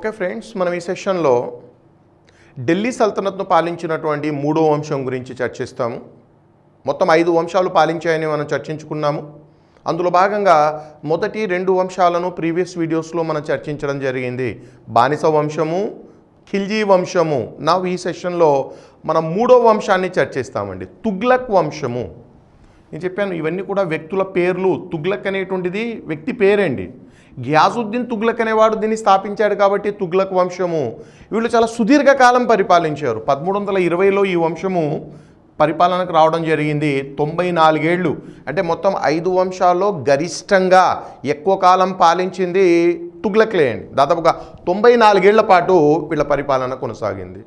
Okay friends, మనం ఈ సెషన్లో ఢిల్లీ సల్తనత్ను పాలించినటువంటి మూడో వంశం గురించి చర్చిస్తాము. మొత్తం 5 వంశాలు పాలించాయని మనం చర్చించుకున్నాము. అందులో భాగంగా మొదటి 2 వంశాలను ప్రీవియస్ వీడియోస్లో మనం చర్చించడం జరిగింది. బానిస వంశము, ఖిల్జీ వంశము. నా ఈ సెషన్లో మనం మూడో వంశాన్ని చర్చిస్తామండి, తుగ్లక్ వంశము. నేను చెప్పాను ఇవన్నీ కూడా వ్యక్తుల పేర్లు. తుగ్లక్ అనేటువంటిది వ్యక్తి పేరండి. ఘియాసుద్దీన్ తుగ్లక్ అనేవాడు దీన్ని స్థాపించాడు కాబట్టి తుగ్లక్ వంశము. వీళ్ళు చాలా సుదీర్ఘకాలం పరిపాలించారు. 1320లో ఈ వంశము పరిపాలనకు రావడం జరిగింది. 94 ఏళ్ళు, అంటే మొత్తం 5 వంశాల్లో గరిష్టంగా ఎక్కువ కాలం పాలించింది తుగ్లక్లే అండి. దాదాపుగా 94 ఏళ్ల పాటు వీళ్ళ పరిపాలన కొనసాగింది.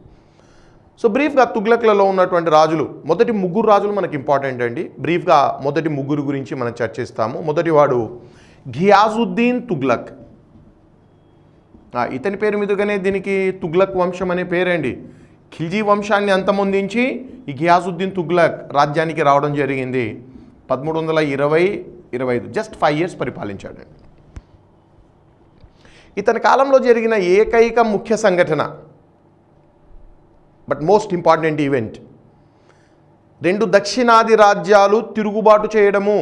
సో బ్రీఫ్గా తుగ్లక్లలో ఉన్నటువంటి రాజులు, మొదటి 3 రాజులు మనకి ఇంపార్టెంట్ అండి. బ్రీఫ్గా మొదటి 3 గురించి మనం చర్చిస్తాము. మొదటివాడు ఘియాసుద్దీన్ తుగ్లక్. ఇతని పేరు మీదుగానే దీనికి తుగ్లక్ వంశం అనే పేరండి. ఖిల్జీ వంశాన్ని అంతమొందించి ఈ ఘియాసుద్దీన్ తుగ్లక్ రాజ్యానికి రావడం జరిగింది. 1320-25 జస్ట్ 5 ఇయర్స్ పరిపాలించాడండి. ఇతని కాలంలో జరిగిన ఏకైక ముఖ్య సంఘటన, బట్ మోస్ట్ ఇంపార్టెంట్ ఈవెంట్, 2 దక్షిణాది రాజ్యాలు తిరుగుబాటు చేయడము.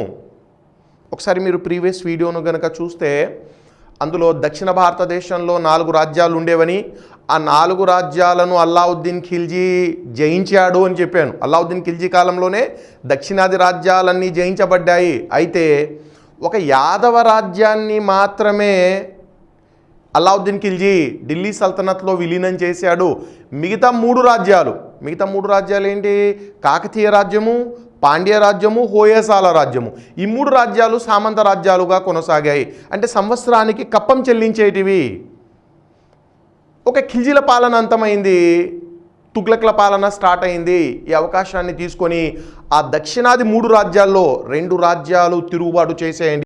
ఒకసారి మీరు ప్రీవియస్ వీడియోను కనుక చూస్తే అందులో దక్షిణ భారతదేశంలో 4 రాజ్యాలు ఉండేవని, ఆ 4 రాజ్యాలను అల్లావుద్దీన్ ఖిల్జీ జయించాడు అని చెప్పాను. అల్లావుద్దీన్ ఖిల్జీ కాలంలోనే దక్షిణాది రాజ్యాలన్నీ జయించబడ్డాయి. అయితే ఒక యాదవ రాజ్యాన్ని మాత్రమే అల్లావుద్దీన్ ఖిల్జీ ఢిల్లీ సల్తనత్లో విలీనం చేశాడు. మిగతా 3 రాజ్యాలు ఏంటి? కాకతీయ రాజ్యము, పాండ్య రాజ్యము, హోయసాల రాజ్యము. ఈ 3 రాజ్యాలు సామంత రాజ్యాలుగా కొనసాగాయి. అంటే సంవత్సరానికి కప్పం చెల్లించేటివి. ఒక ఖిల్జీల పాలన అంతమైంది, తుగ్లక్ల పాలన స్టార్ట్ అయింది. ఈ అవకాశాన్ని తీసుకొని ఆ దక్షిణాది 3 రాజ్యాల్లో 2 రాజ్యాలు తిరుగుబాటు చేసేయండి.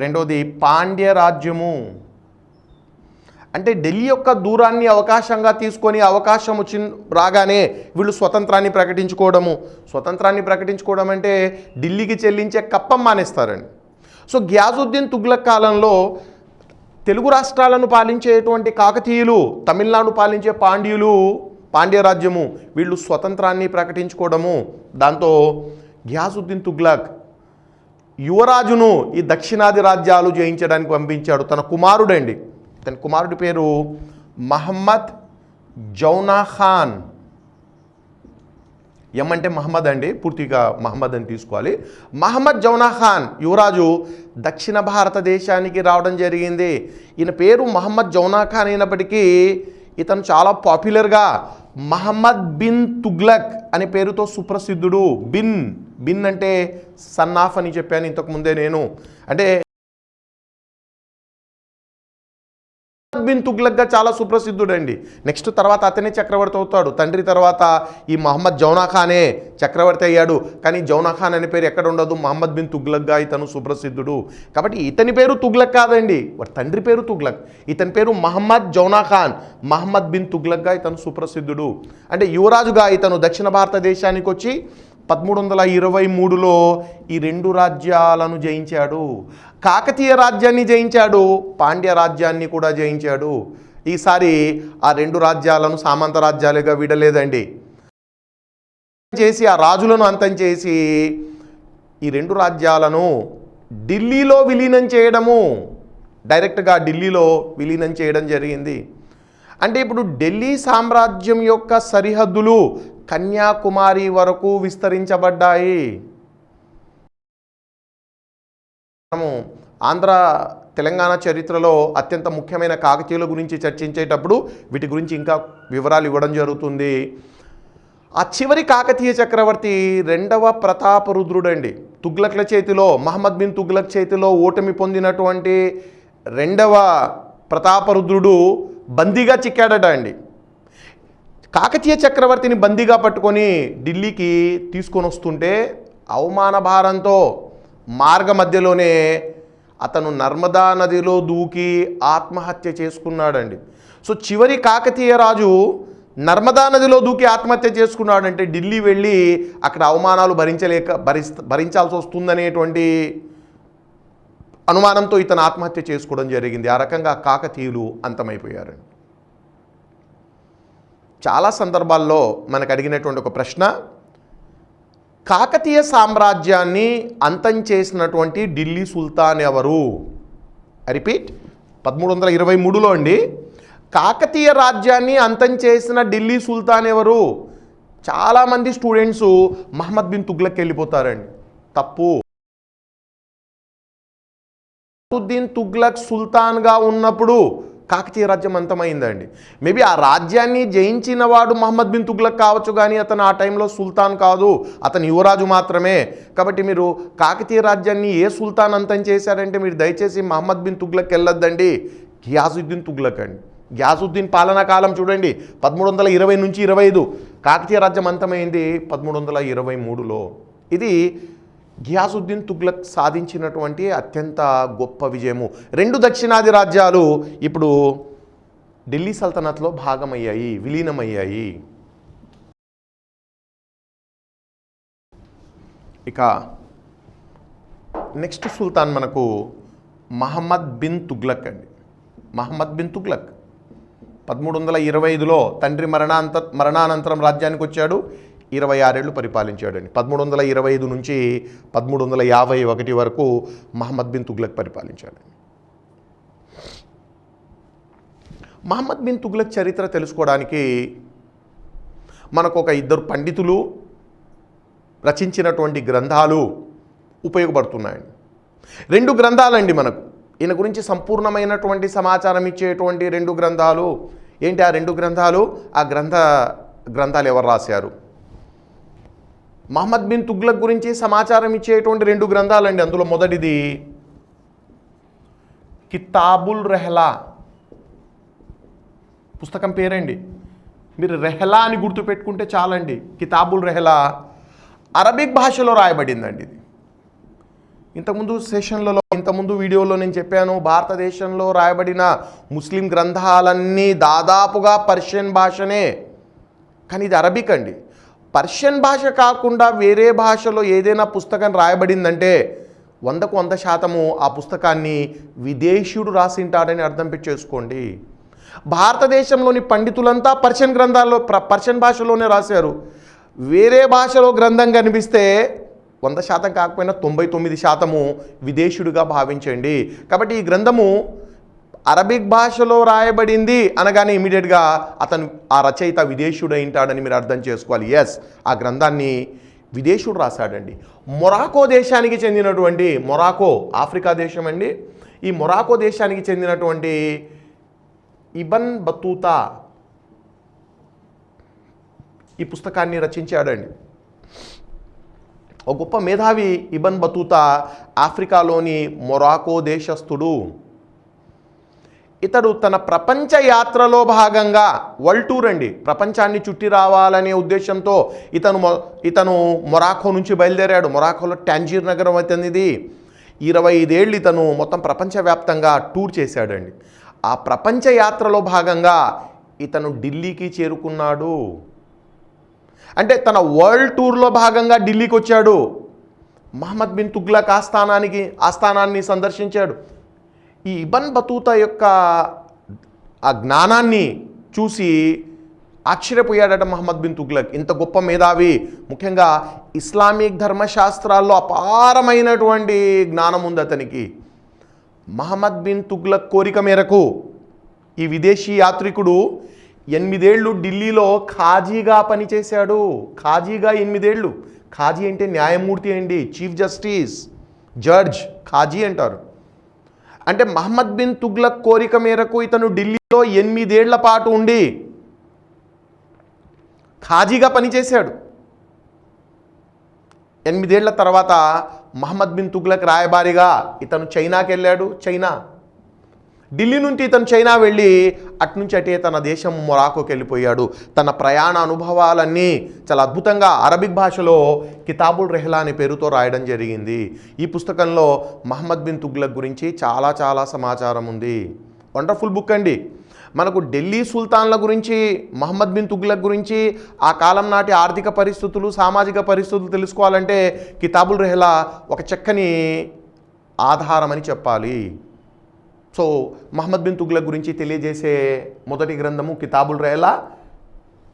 రెండోది పాండ్య రాజ్యము. అంటే ఢిల్లీ యొక్క దూరాన్ని అవకాశంగా తీసుకొని అవకాశం రాగానే వీళ్ళు స్వతంత్రాన్ని ప్రకటించుకోవడం అంటే ఢిల్లీకి చెల్లించే కప్పం మానేస్తారండి. సో ఘియాసుద్దీన్ తుగ్లక్ కాలంలో తెలుగు రాష్ట్రాలను పాలించేటువంటి కాకతీయులు, తమిళనాడు పాలించే పాండ్య రాజ్యము, వీళ్ళు స్వతంత్రాన్ని ప్రకటించుకోవడము. దాంతో ఘియాసుద్దీన్ తుగ్లక్ యువరాజును ఈ దక్షిణాది రాజ్యాలు జయించడానికి పంపించాడు. తన కుమారుడండి, తన కుమారుడి పేరు మహమ్మద్ జౌనా ఖాన్. అంటే మహమ్మద్ అండి, పూర్తిగా మహమ్మద్ అని తీసుకోవాలి. మహమ్మద్ జౌనా ఖాన్ యువరాజు దక్షిణ భారతదేశానికి రావడం జరిగింది. ఈయన పేరు మహమ్మద్ జౌనా ఖాన్ అయినప్పటికీ ఇతను చాలా పాపులర్గా మహమ్మద్ బిన్ తుగ్లక్ అనే పేరుతో సుప్రసిద్ధుడు. బిన్ అంటే సన్ ఆఫ్ అని చెప్పాను ఇంతకుముందే నేను. అంటే బిన్ తుగ్లక్గా చాలా సుప్రసిద్ధుడండి. నెక్స్ట్ తర్వాత అతనే చక్రవర్తి అవుతాడు. తండ్రి తర్వాత ఈ మహమ్మద్ జౌనా ఖానే చక్రవర్తి అయ్యాడు. కానీ జౌనా ఖాన్ అనే పేరు ఎక్కడ ఉండదు, మహమ్మద్ బిన్ తుగ్లక్గా ఇతను సుప్రసిద్ధుడు. కాబట్టి ఇతని పేరు తుగ్లక్ కాదండి, వాడి తండ్రి పేరు తుగ్లక్. ఇతని పేరు మహమ్మద్ జౌనా ఖాన్, మహమ్మద్ బిన్ తుగ్లక్గా ఇతను సుప్రసిద్ధుడు. అంటే యువరాజుగా ఇతను దక్షిణ భారతదేశానికి వచ్చి 1323లో ఈ 2 రాజ్యాలను జయించాడు. కాకతీయ రాజ్యాన్ని జయించాడు, పాండ్య రాజ్యాన్ని కూడా జయించాడు. ఈసారి ఆ 2 రాజ్యాలను సామంత రాజ్యాలుగా విడలేదండి, చేసి ఆ రాజులను అంతం చేసి ఈ 2 రాజ్యాలను ఢిల్లీలో విలీనం చేయడము, డైరెక్ట్గా ఢిల్లీలో విలీనం చేయడం జరిగింది. అంటే ఇప్పుడు ఢిల్లీ సామ్రాజ్యం యొక్క సరిహద్దులు కన్యాకుమారి వరకు విస్తరించబడ్డాయి. మనము ఆంధ్ర తెలంగాణ చరిత్రలో అత్యంత ముఖ్యమైన కాకతీయుల గురించి చర్చించేటప్పుడు వీటి గురించి ఇంకా వివరాలు ఇవ్వడం జరుగుతుంది. ఆ చివరి కాకతీయ చక్రవర్తి 2వ ప్రతాపరుద్రుడండి. తుగ్లక్ల చేతిలో, మహమ్మద్ బిన్ తుగ్లక్ చేతిలో ఓటమి పొందినటువంటి 2వ ప్రతాపరుద్రుడు బందీగా చిక్కాడట అండి. కాకతీయ చక్రవర్తిని బందీగా పట్టుకొని ఢిల్లీకి తీసుకొని వస్తుంటే అవమాన భారంతో మార్గ మధ్యలోనే అతను నర్మదా నదిలో దూకి ఆత్మహత్య చేసుకున్నాడండి. సో చివరి కాకతీయ రాజు నర్మదా నదిలో దూకి ఆత్మహత్య చేసుకున్నాడంటే ఢిల్లీ వెళ్ళి అక్కడ అవమానాలు భరించాల్సి వస్తుందనేటువంటి అనుమానంతో ఇతను ఆత్మహత్య చేసుకోవడం జరిగింది. ఆ రకంగా కాకతీయులు అంతమైపోయారండి. చాలా సందర్భాల్లో మనకు అడిగినటువంటి ఒక ప్రశ్న, కాకతీయ సామ్రాజ్యాన్ని అంతం చేసినటువంటి ఢిల్లీ సుల్తాన్ ఎవరు? రిపీట్, 1323లో అండి, కాకతీయ రాజ్యాన్ని అంతం చేసిన ఢిల్లీ సుల్తాన్ ఎవరు? చాలామంది స్టూడెంట్స్ మహమ్మద్ బిన్ తుగ్లక్ వెళ్ళిపోతారండి. తప్పు. షిహాబుద్దీన్ తుగ్లక్ సుల్తాన్గా ఉన్నప్పుడు కాకతీయ రాజ్యం అంతమైందండి. మేబీ ఆ రాజ్యాన్ని జయించిన వాడు మహమ్మద్ బిన్ తుగ్లక్ కావచ్చు, కానీ అతను ఆ టైంలో సుల్తాన్ కాదు, అతను యువరాజు మాత్రమే. కాబట్టి మీరు కాకతీయ రాజ్యాన్ని ఏ సుల్తాన్ అంతం చేశారంటే మీరు దయచేసి మహమ్మద్ బిన్ తుగ్లక్ వెళ్ళొద్దండి, ఘియాసుద్దీన్ తుగ్లక్ అండి. ఘియాసుద్దీన్ పాలనా కాలం చూడండి 1320 నుంచి 25. కాకతీయ రాజ్యం అంతమైంది 1323లో. ఇది ఘియాసుద్దీన్ తుగ్లక్ సాధించినటువంటి అత్యంత గొప్ప విజయము. 2 దక్షిణాది రాజ్యాలు ఇప్పుడు ఢిల్లీ సల్తనత్లో భాగమయ్యాయి, విలీనమయ్యాయి. ఇక నెక్స్ట్ సుల్తాన్ మనకు మహమ్మద్ బిన్ తుగ్లక్ అండి. మహమ్మద్ బిన్ తుగ్లక్ 1325లో తండ్రి మరణానంతరం రాజ్యానికి వచ్చాడు. 26 ఏళ్ళు పరిపాలించాడండి. 1325 నుంచి 1351 వరకు మహమ్మద్ బిన్ తుగ్లక్ పరిపాలించాడు. మహమ్మద్ బిన్ తుగ్లక్ చరిత్ర తెలుసుకోవడానికి మనకు ఒక 2 పండితులు రచించినటువంటి గ్రంథాలు ఉపయోగపడుతున్నాయండి. 2 గ్రంథాలండి మనకు. ఈయన గురించి సంపూర్ణమైనటువంటి సమాచారం ఇచ్చేటువంటి 2 గ్రంథాలు. ఏంటి ఆ 2 గ్రంథాలు? ఆ గ్రంథాలు ఎవరు రాశారు? మహమ్మద్ బిన్ తుగ్లక్ గురించి సమాచారం ఇచ్చేటువంటి 2 గ్రంథాలండి. అందులో మొదటిది కితాబుల్ రెహ్లా పుస్తకం పేరండి. మీరు రెహ్లా అని గుర్తుపెట్టుకుంటే చాలండి. కితాబుల్ రెహ్లా అరబిక్ భాషలో రాయబడిందండి. ఇది ఇంతకుముందు వీడియోలో నేను చెప్పాను, భారతదేశంలో రాయబడిన ముస్లిం గ్రంథాలన్నీ దాదాపుగా పర్షియన్ భాషనే, కానీ ఇది అరబిక్ అండి. పర్షియన్ భాష కాకుండా వేరే భాషలో ఏదైనా పుస్తకం రాయబడిందంటే 100కు 100% ఆ పుస్తకాన్ని విదేశీయుడు రాసింటాడని అర్థం చేసుకోండి. భారతదేశంలోని పండితులంతా పర్షియన్ భాషలోనే రాశారు. వేరే భాషలో గ్రంథం కనిపిస్తే 100% కాకపోయినా 99% విదేశీయుడిగా భావించండి. కాబట్టి ఈ గ్రంథము అరబిక్ భాషలో రాయబడింది అనగానే ఇమీడియట్గా అతను ఆ రచయిత విదేశీయుడు అయింటాడని మీరు అర్థం చేసుకోవాలి. ఎస్, ఆ గ్రంథాన్ని విదేశీయుడు రాశాడండి. మొరాకో దేశానికి చెందినటువంటి, మొరాకో ఆఫ్రికా దేశం అండి, ఈ మొరాకో దేశానికి చెందినటువంటి ఇబన్ బతూతా ఈ పుస్తకాన్ని రచించాడండి. ఒక గొప్ప మేధావి ఇబన్ బతూతా ఆఫ్రికాలోని మొరాకో దేశస్థుడు. ఇతడు తన ప్రపంచ యాత్రలో భాగంగా వరల్డ్ టూర్ అండి, ప్రపంచాన్ని చుట్టి రావాలనే ఉద్దేశంతో ఇతను మొరాకో నుంచి బయలుదేరాడు. మొరాకోలో టాంజీర్ నగరం అవుతుంది. 25 ఏళ్ళు ఇతను మొత్తం ప్రపంచవ్యాప్తంగా టూర్ చేశాడండి. ఆ ప్రపంచ యాత్రలో భాగంగా ఇతను ఢిల్లీకి చేరుకున్నాడు. అంటే తన వరల్డ్ టూర్లో భాగంగా ఢిల్లీకి వచ్చాడు. మహమ్మద్ బిన్ తుగ్లక్ ఆస్థానాన్ని సందర్శించాడు. ఈ ఇబన్ బతూతా యొక్క ఆ జ్ఞానాన్ని చూసి ఆశ్చర్యపోయాడట మహమ్మద్ బిన్ తుగ్లక్. ఇంత గొప్ప మేధావి, ముఖ్యంగా ఇస్లామిక్ ధర్మశాస్త్రాల్లో అపారమైనటువంటి జ్ఞానం ఉంది అతనికి. మహమ్మద్ బిన్ తుగ్లక్ కోరిక మేరకు ఈ విదేశీ యాత్రికుడు 8 ఏళ్ళు ఢిల్లీలో ఖాజీగా పనిచేశాడు. ఖాజీగా 8 ఏళ్ళు. ఖాజీ అంటే న్యాయమూర్తి అండి, చీఫ్ జస్టిస్, జడ్జ్, ఖాజీ అంటారు. అంటే మహమ్మద్ బిన్ తుగ్లక్ కోరిక మేరకు ఇతను ఢిల్లీలో 8 ఏళ్ల పాటు ఉండి ఖాజీగా పనిచేశాడు. 8 ఏళ్ల తర్వాత మహమ్మద్ బిన్ తుగ్లక్ రాయబారిగా ఇతను చైనాకి వెళ్ళాడు. ఢిల్లీ నుంచి ఇతను చైనా వెళ్ళి అట్నుంచి అటే తన దేశం మొరాకోకి వెళ్ళిపోయాడు. తన ప్రయాణ అనుభవాలన్నీ చాలా అద్భుతంగా అరబిక్ భాషలో కితాబుల్ రెహ్లా అనే పేరుతో రాయడం జరిగింది. ఈ పుస్తకంలో మహమ్మద్ బిన్ తుగ్లక్ గురించి చాలా సమాచారం ఉంది. వండర్ఫుల్ బుక్ అండి. మనకు ఢిల్లీ సుల్తాన్ల గురించి, మహమ్మద్ బిన్ తుగ్లక్ గురించి, ఆ కాలం నాటి ఆర్థిక పరిస్థితులు, సామాజిక పరిస్థితులు తెలుసుకోవాలంటే కితాబుల్ రెహ్లా ఒక చక్కని ఆధారమని చెప్పాలి. సో మహమ్మద్ బిన్ తుగ్లక్ గురించి తెలియజేసే మొదటి గ్రంథము కితాబుల్ రైలా,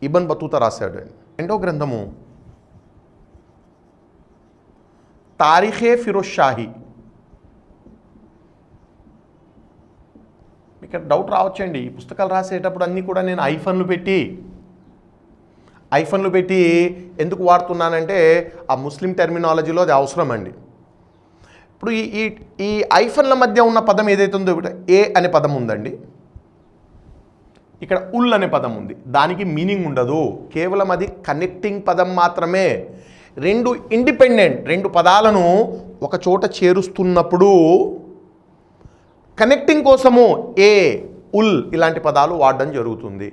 ఇబ్న్ బతూతా రాశాడు. రెండో గ్రంథము తారీఖే ఫిరోజ్ షాహీ. ఇక్కడ డౌట్ రావచ్చండి, ఈ పుస్తకాలు రాసేటప్పుడు అన్నీ కూడా నేను ఐఫోన్లు పెట్టి ఎందుకు వాడుతున్నానంటే ఆ ముస్లిం టెర్మినాలజీలో అది అవసరం అండి. ఇప్పుడు ఈ ఐఫోన్ల మధ్య ఉన్న పదం ఏదైతే ఉందో ఏ అనే పదం ఉందండి, ఇక్కడ ఉల్ అనే పదం ఉంది. దానికి మీనింగ్ ఉండదు, కేవలం అది కనెక్టింగ్ పదం మాత్రమే. రెండు ఇండిపెండెంట్ రెండు పదాలను ఒక చోట చేరుస్తున్నప్పుడు కనెక్టింగ్ కోసము ఏ, ఉల్ ఇలాంటి పదాలు వాడడం జరుగుతుంది.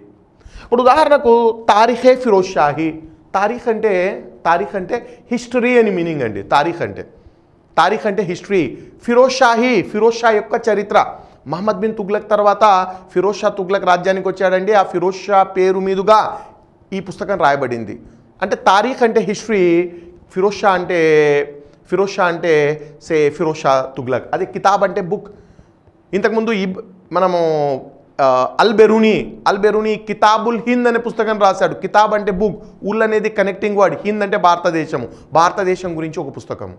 ఇప్పుడు ఉదాహరణకు తారీఖే ఫిరోజ్ షాహీ. తారీఖ్ అంటే హిస్టరీ అని మీనింగ్ అండి. తారీఖ్ అంటే హిస్టరీ. ఫిరోజ్ షా యొక్క చరిత్ర. మహమ్మద్ బిన్ తుగ్లక్ తర్వాత ఫిరోజ్ షా తుగ్లక్ రాజ్యానికి వచ్చాడండి. ఆ ఫిరోజ్ షా పేరు మీదుగా ఈ పుస్తకం రాయబడింది. అంటే తారీఖ్ అంటే హిస్టరీ, ఫిరోజ్ షా అంటే ఫిరోజ్ షా తుగ్లక్. అది కితాబ్ అంటే బుక్. ఇంతకుముందు మనము అల్ బెరూనీ కితాబుల్ హింద్ అనే పుస్తకం రాశాడు. కితాబ్ అంటే బుక్, ఉల్ అనేది కనెక్టింగ్ వర్డ్, హింద్ అంటే భారతదేశం గురించి ఒక పుస్తకం.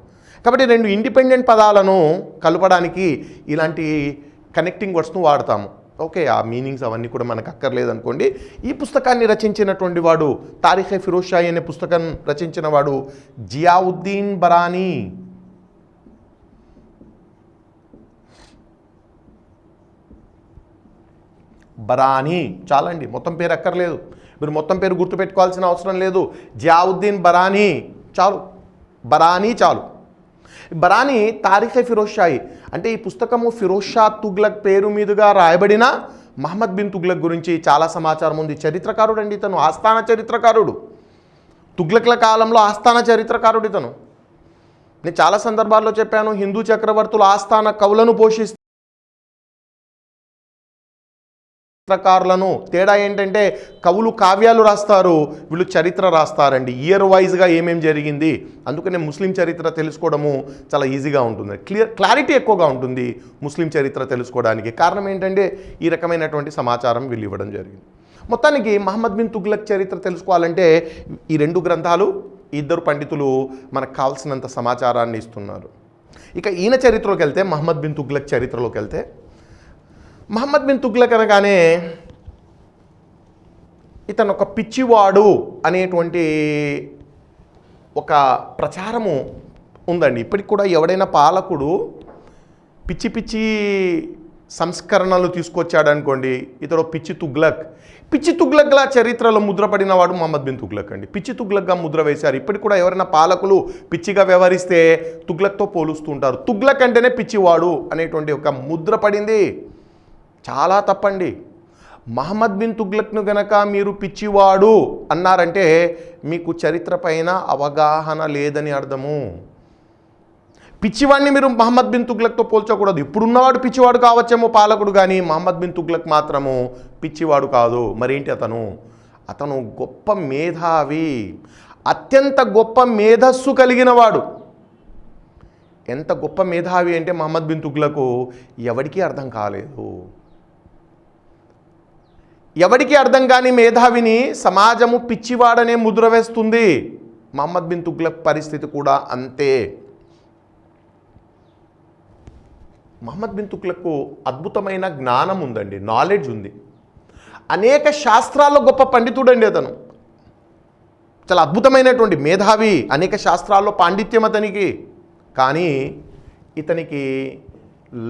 కాబట్టి రెండు ఇండిపెండెంట్ పదాలను కలపడానికి ఇలాంటి కనెక్టింగ్ వర్డ్స్ను వాడతాము. ఓకే, ఆ మీనింగ్స్ అవన్నీ కూడా మనకు అక్కర్లేదు అనుకోండి. ఈ పుస్తకాన్ని రచించినటువంటి వాడు, తారీఖే ఫిరోజ్ షాహీ అనే పుస్తకం రచించిన వాడు జియావుద్దీన్ బరానీ. చాలండి, మొత్తం పేరు అక్కర్లేదు, మీరు మొత్తం పేరు గుర్తుపెట్టుకోవాల్సిన అవసరం లేదు. జియావుద్దీన్ బరానీ చాలు. బరానీ తారీఖే ఫిరోజ్ షాహీ అంటే ఈ పుస్తకము ఫిరోజ్ షా తుగ్లక్ పేరు మీదుగా రాయబడిన మహమ్మద్ బిన్ తుగ్లక్ గురించి చాలా సమాచారం ఉంది. చరిత్రకారుడు అండి ఇతను, ఆస్థాన చరిత్రకారుడు. తుగ్లక్ల కాలంలో ఆస్థాన చరిత్రకారుడు ఇతను. నేను చాలా సందర్భాల్లో చెప్పాను, హిందూ చక్రవర్తులు ఆస్థాన కవులను పోషిస్తారు. చరిత్రకారులను తేడా ఏంటంటే కవులు కావ్యాలు రాస్తారు, వీళ్ళు చరిత్ర రాస్తారండి. ఇయర్ వైజ్గా ఏమేం జరిగింది. అందుకనే ముస్లిం చరిత్ర తెలుసుకోవడము చాలా ఈజీగా ఉంటుంది, క్లారిటీ ఎక్కువగా ఉంటుంది ముస్లిం చరిత్ర తెలుసుకోవడానికి. కారణం ఏంటంటే ఈ రకమైనటువంటి సమాచారం వీళ్ళు ఇవ్వడం జరిగింది. మొత్తానికి మహమ్మద్ బిన్ తుగ్లక్ చరిత్ర తెలుసుకోవాలంటే ఈ రెండు గ్రంథాలు, ఇద్దరు పండితులు మనకు కావాల్సినంత సమాచారాన్ని ఇస్తున్నారు. ఇక ఈయన చరిత్రలోకి వెళ్తే, మహమ్మద్ బిన్ తుగ్లక్ చరిత్రలోకి వెళ్తే, మహమ్మద్ బిన్ తుగ్లక్ అనగానే ఇతను ఒక పిచ్చివాడు అనేటువంటి ఒక ప్రచారము ఉందండి. ఇప్పటికి కూడా ఎవడైనా పాలకుడు పిచ్చి సంస్కరణలు తీసుకొచ్చాడనుకోండి, ఇతడు పిచ్చి తుగ్లక్లా చరిత్రలో ముద్రపడిన వాడు మహమ్మద్ బిన్ తుగ్లక్ అండి. పిచ్చి తుగ్లక్గా ముద్ర వేశారు. ఇప్పటికి కూడా ఎవరైనా పాలకులు పిచ్చిగా వ్యవహరిస్తే తుగ్లక్తో పోలుస్తూ ఉంటారు. తుగ్లక్ అంటేనే పిచ్చివాడు అనేటువంటి ఒక ముద్ర పడింది. చాలా తప్పండి. మహమ్మద్ బిన్ తుగ్లక్ను గనక మీరు పిచ్చివాడు అన్నారంటే మీకు చరిత్ర పైన అవగాహన లేదని అర్థము. పిచ్చివాడిని మీరు మహమ్మద్ బిన్ తుగ్లక్తో పోల్చకూడదు. ఇప్పుడున్నవాడు పిచ్చివాడు కావచ్చేమో పాలకుడు, కానీ మహమ్మద్ బిన్ తుగ్లక్ మాత్రము పిచ్చివాడు కాదు. మరేంటి అతను గొప్ప మేధావి, అత్యంత గొప్ప మేధస్సు కలిగిన వాడు. ఎంత గొప్ప మేధావి అంటే మహమ్మద్ బిన్ తుగ్లకు ఎవరికీ అర్థం కాలేదు. ఎవరికి అర్థం కాని మేధావిని సమాజము పిచ్చివాడనే ముద్ర వేస్తుంది. మహమ్మద్ బిన్ తుగ్లక్ పరిస్థితి కూడా అంతే. మహమ్మద్ బిన్ తుగ్లక్కు అద్భుతమైన జ్ఞానం ఉందండి, నాలెడ్జ్ ఉంది. అనేక శాస్త్రాల్లో గొప్ప పండితుడండి అతను. చాలా అద్భుతమైనటువంటి మేధావి, అనేక శాస్త్రాల్లో పాండిత్యం అతనికి. కానీ ఇతనికి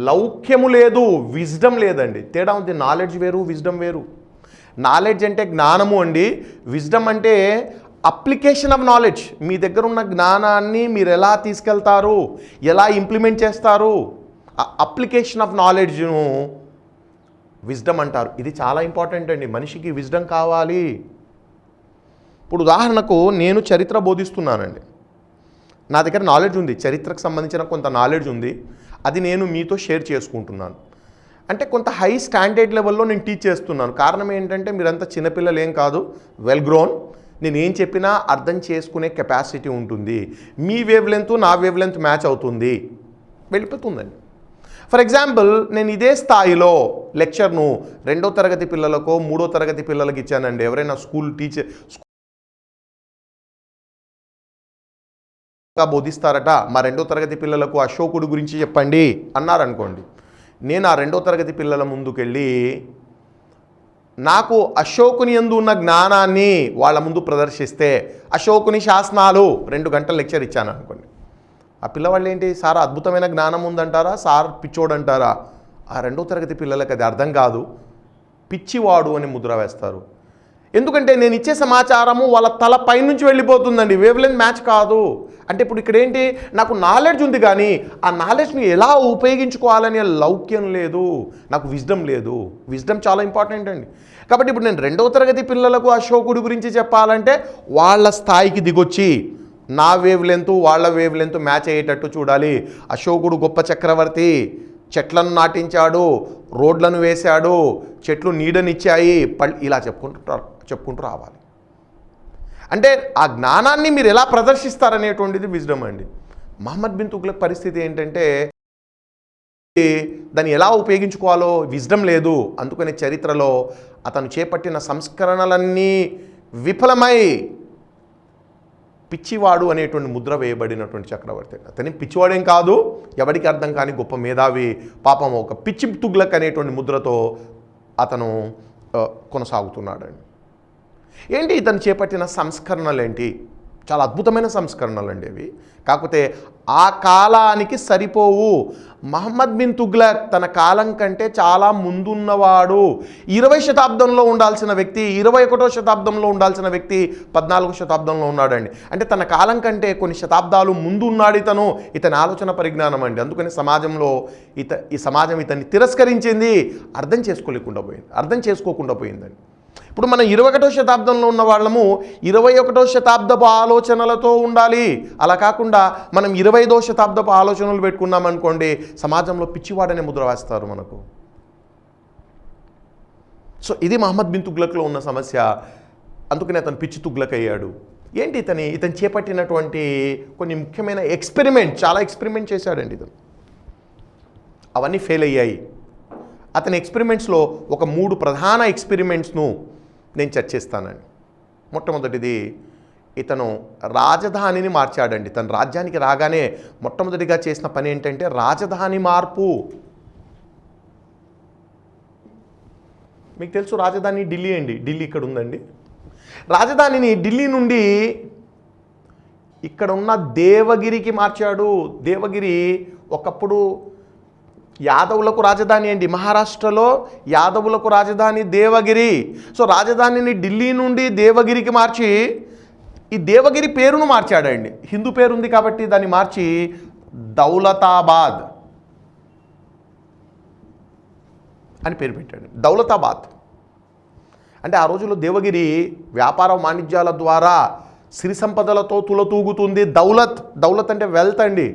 లౌక్యము లేదు, విజ్డమ్ లేదండి. తేడా ఉంది. నాలెడ్జ్ వేరు, విజ్డమ్ వేరు. నాలెడ్జ్ అంటే జ్ఞానము అండి, విజ్డమ్ అంటే అప్లికేషన్ ఆఫ్ నాలెడ్జ్. మీ దగ్గర ఉన్న జ్ఞానాన్ని మీరు ఎలా తీసుకెళ్తారు, ఎలా ఇంప్లిమెంట్ చేస్తారు, అప్లికేషన్ ఆఫ్ నాలెడ్జ్ను విజ్డమ్ అంటారు. ఇది చాలా ఇంపార్టెంట్ అండి, మనిషికి విజ్డమ్ కావాలి. ఇప్పుడు ఉదాహరణకు నేను చరిత్ర బోధిస్తున్నానండి, నా దగ్గర నాలెడ్జ్ ఉంది, చరిత్రకు సంబంధించిన కొంత నాలెడ్జ్ ఉంది, అది నేను మీతో షేర్ చేసుకుంటున్నాను. అంటే కొంత హై స్టాండర్డ్ లెవెల్లో నేను టీచ్ చేస్తున్నాను. కారణం ఏంటంటే మీరంతా చిన్నపిల్లలు ఏం కాదు, వెల్ గ్రోన్. నేను ఏం చెప్పినా అర్థం చేసుకునే కెపాసిటీ ఉంటుంది. మీ వేవ్ లెంత్ నా వేవ్ లెంత్ మ్యాచ్ అవుతుంది. వెళ్ళిపోతుందండి. ఫర్ ఎగ్జాంపుల్ నేను ఇదే స్థాయిలో లెక్చర్ను 2వ తరగతి పిల్లలకో 3వ తరగతి పిల్లలకి ఇచ్చానండి. ఎవరైనా స్కూల్ టీచర్ బోధిస్తారట, మా 2వ తరగతి పిల్లలకు అశోకుడు గురించి చెప్పండి అన్నారనుకోండి. నేను ఆ 2వ తరగతి పిల్లల ముందుకెళ్ళి నాకు అశోకుని యందు ఉన్న జ్ఞానాన్ని వాళ్ళ ముందు ప్రదర్శిస్తే అశోకుని శాసనాలు 2 గంటల లెక్చర్ ఇచ్చాను అనుకోండి. ఆ పిల్లవాళ్ళు ఏంటి, సార్ అద్భుతమైన జ్ఞానం ఉందంటారా, సార్ పిచ్చోడంటారా? ఆ 2వ తరగతి పిల్లలకి అది అర్థం కాదు, పిచ్చివాడు అని ముద్ర వేస్తారు. ఎందుకంటే నేను ఇచ్చే సమాచారము వాళ్ళ తల పైనుంచి వెళ్ళిపోతుందండి, వేవ్లెంత్ మ్యాచ్ కాదు. అంటే ఇప్పుడు ఇక్కడ ఏంటి, నాకు నాలెడ్జ్ ఉంది కానీ ఆ నాలెడ్జ్ని ఎలా ఉపయోగించుకోవాలనే లౌక్యం లేదు, నాకు విజ్డమ్ లేదు. విజ్డమ్ చాలా ఇంపార్టెంట్ అండి. కాబట్టి ఇప్పుడు నేను 2వ తరగతి పిల్లలకు అశోకుడి గురించి చెప్పాలంటే వాళ్ళ స్థాయికి దిగొచ్చి నా వేవ్ లెంత్ వాళ్ళ వేవ్ లెంత్ మ్యాచ్ అయ్యేటట్టు చూడాలి. అశోకుడు గొప్ప చక్రవర్తి, చెట్లను నాటించాడు, రోడ్లను వేశాడు, చెట్లు నీడనిచ్చాయి, ఇలా చెప్పుకుంటూ రావాలి. అంటే ఆ జ్ఞానాన్ని మీరు ఎలా ప్రదర్శిస్తారనేటువంటిది విజ్డమ్ అండి. మహమ్మద్ బిన్ తుగ్లక్ పరిస్థితి ఏంటంటే దాన్ని ఎలా ఉపయోగించుకోవాలో విజ్డమ్ లేదు. అందుకని చరిత్రలో అతను చేపట్టిన సంస్కరణలన్నీ విఫలమై పిచ్చివాడు అనేటువంటి ముద్ర వేయబడినటువంటి చక్రవర్తి. అతని పిచ్చివాడేం కాదు, ఎవరికి అర్థం కాని గొప్ప మేధావి. పాపం ఒక పిచ్చి తుగ్లక్ అనేటువంటి ముద్రతో అతను కొనసాగుతున్నాడండి. ఏంటి ఇతను చేపట్టిన సంస్కరణలు ఏంటి? చాలా అద్భుతమైన సంస్కరణలు అండి అవి. కాకపోతే ఆ కాలానికి సరిపోవు. మహమ్మద్ బిన్ తుగ్లక్ తన కాలం కంటే చాలా ముందున్నవాడు. 20వ శతాబ్దంలో ఉండాల్సిన వ్యక్తి 21వ శతాబ్దంలో ఉండాల్సిన వ్యక్తి 14వ శతాబ్దంలో ఉన్నాడండి. అంటే తన కాలం కంటే కొన్ని శతాబ్దాలు ముందు ఉన్నాడు ఇతను. ఇతని ఆలోచన పరిజ్ఞానం అండి. అందుకని సమాజంలో ఈ సమాజం ఇతన్ని తిరస్కరించింది, అర్థం చేసుకోకుండా పోయిందండి. ఇప్పుడు మనం 21వ శతాబ్దంలో ఉన్న వాళ్ళము 21వ శతాబ్దపు ఆలోచనలతో ఉండాలి. అలా కాకుండా మనం 25వ శతాబ్దపు ఆలోచనలు పెట్టుకున్నామనుకోండి, సమాజంలో పిచ్చివాడనే ముద్ర వేస్తారు మనకు. సో ఇది మహమ్మద్ బిన్ తుగ్లక్లో ఉన్న సమస్య. అందుకని అతను పిచ్చి తుగ్లక్ అయ్యాడు. ఏంటి ఇతను చేపట్టినటువంటి కొన్ని ముఖ్యమైన చాలా ఎక్స్పెరిమెంట్ చేశాడండి ఇతను. అవన్నీ ఫెయిల్ అయ్యాయి. అతని ఎక్స్పెరిమెంట్స్లో ఒక 3 ప్రధాన ఎక్స్పెరిమెంట్స్ను నేను చర్చిస్తానండి. మొట్టమొదటిది, ఇతను రాజధానిని మార్చాడండి. తన రాజ్యానికి రాగానే మొట్టమొదటిగా చేసిన పని ఏంటంటే రాజధాని మార్పు. మీకు తెలుసు రాజధాని ఢిల్లీ అండి. ఢిల్లీ ఇక్కడ ఉందండి. రాజధానిని ఢిల్లీ నుండి ఇక్కడ ఉన్న దేవగిరికి మార్చాడు. దేవగిరి ఒకప్పుడు యాదవులకు రాజధాని అండి. మహారాష్ట్రలో యాదవులకు రాజధాని దేవగిరి. సో రాజధానిని ఢిల్లీ నుండి దేవగిరికి మార్చి ఈ దేవగిరి పేరును మార్చాడండి. హిందూ పేరు ఉంది కాబట్టి దాన్ని మార్చి దౌలతాబాద్ అని పేరు పెట్టాడు. దౌలతాబాద్ అంటే ఆ రోజుల్లో దేవగిరి వ్యాపార వాణిజ్యాల ద్వారా సిరి సంపదలతో తులతూగుతుంది. దౌలత్ అంటే వెల్త్ అండి.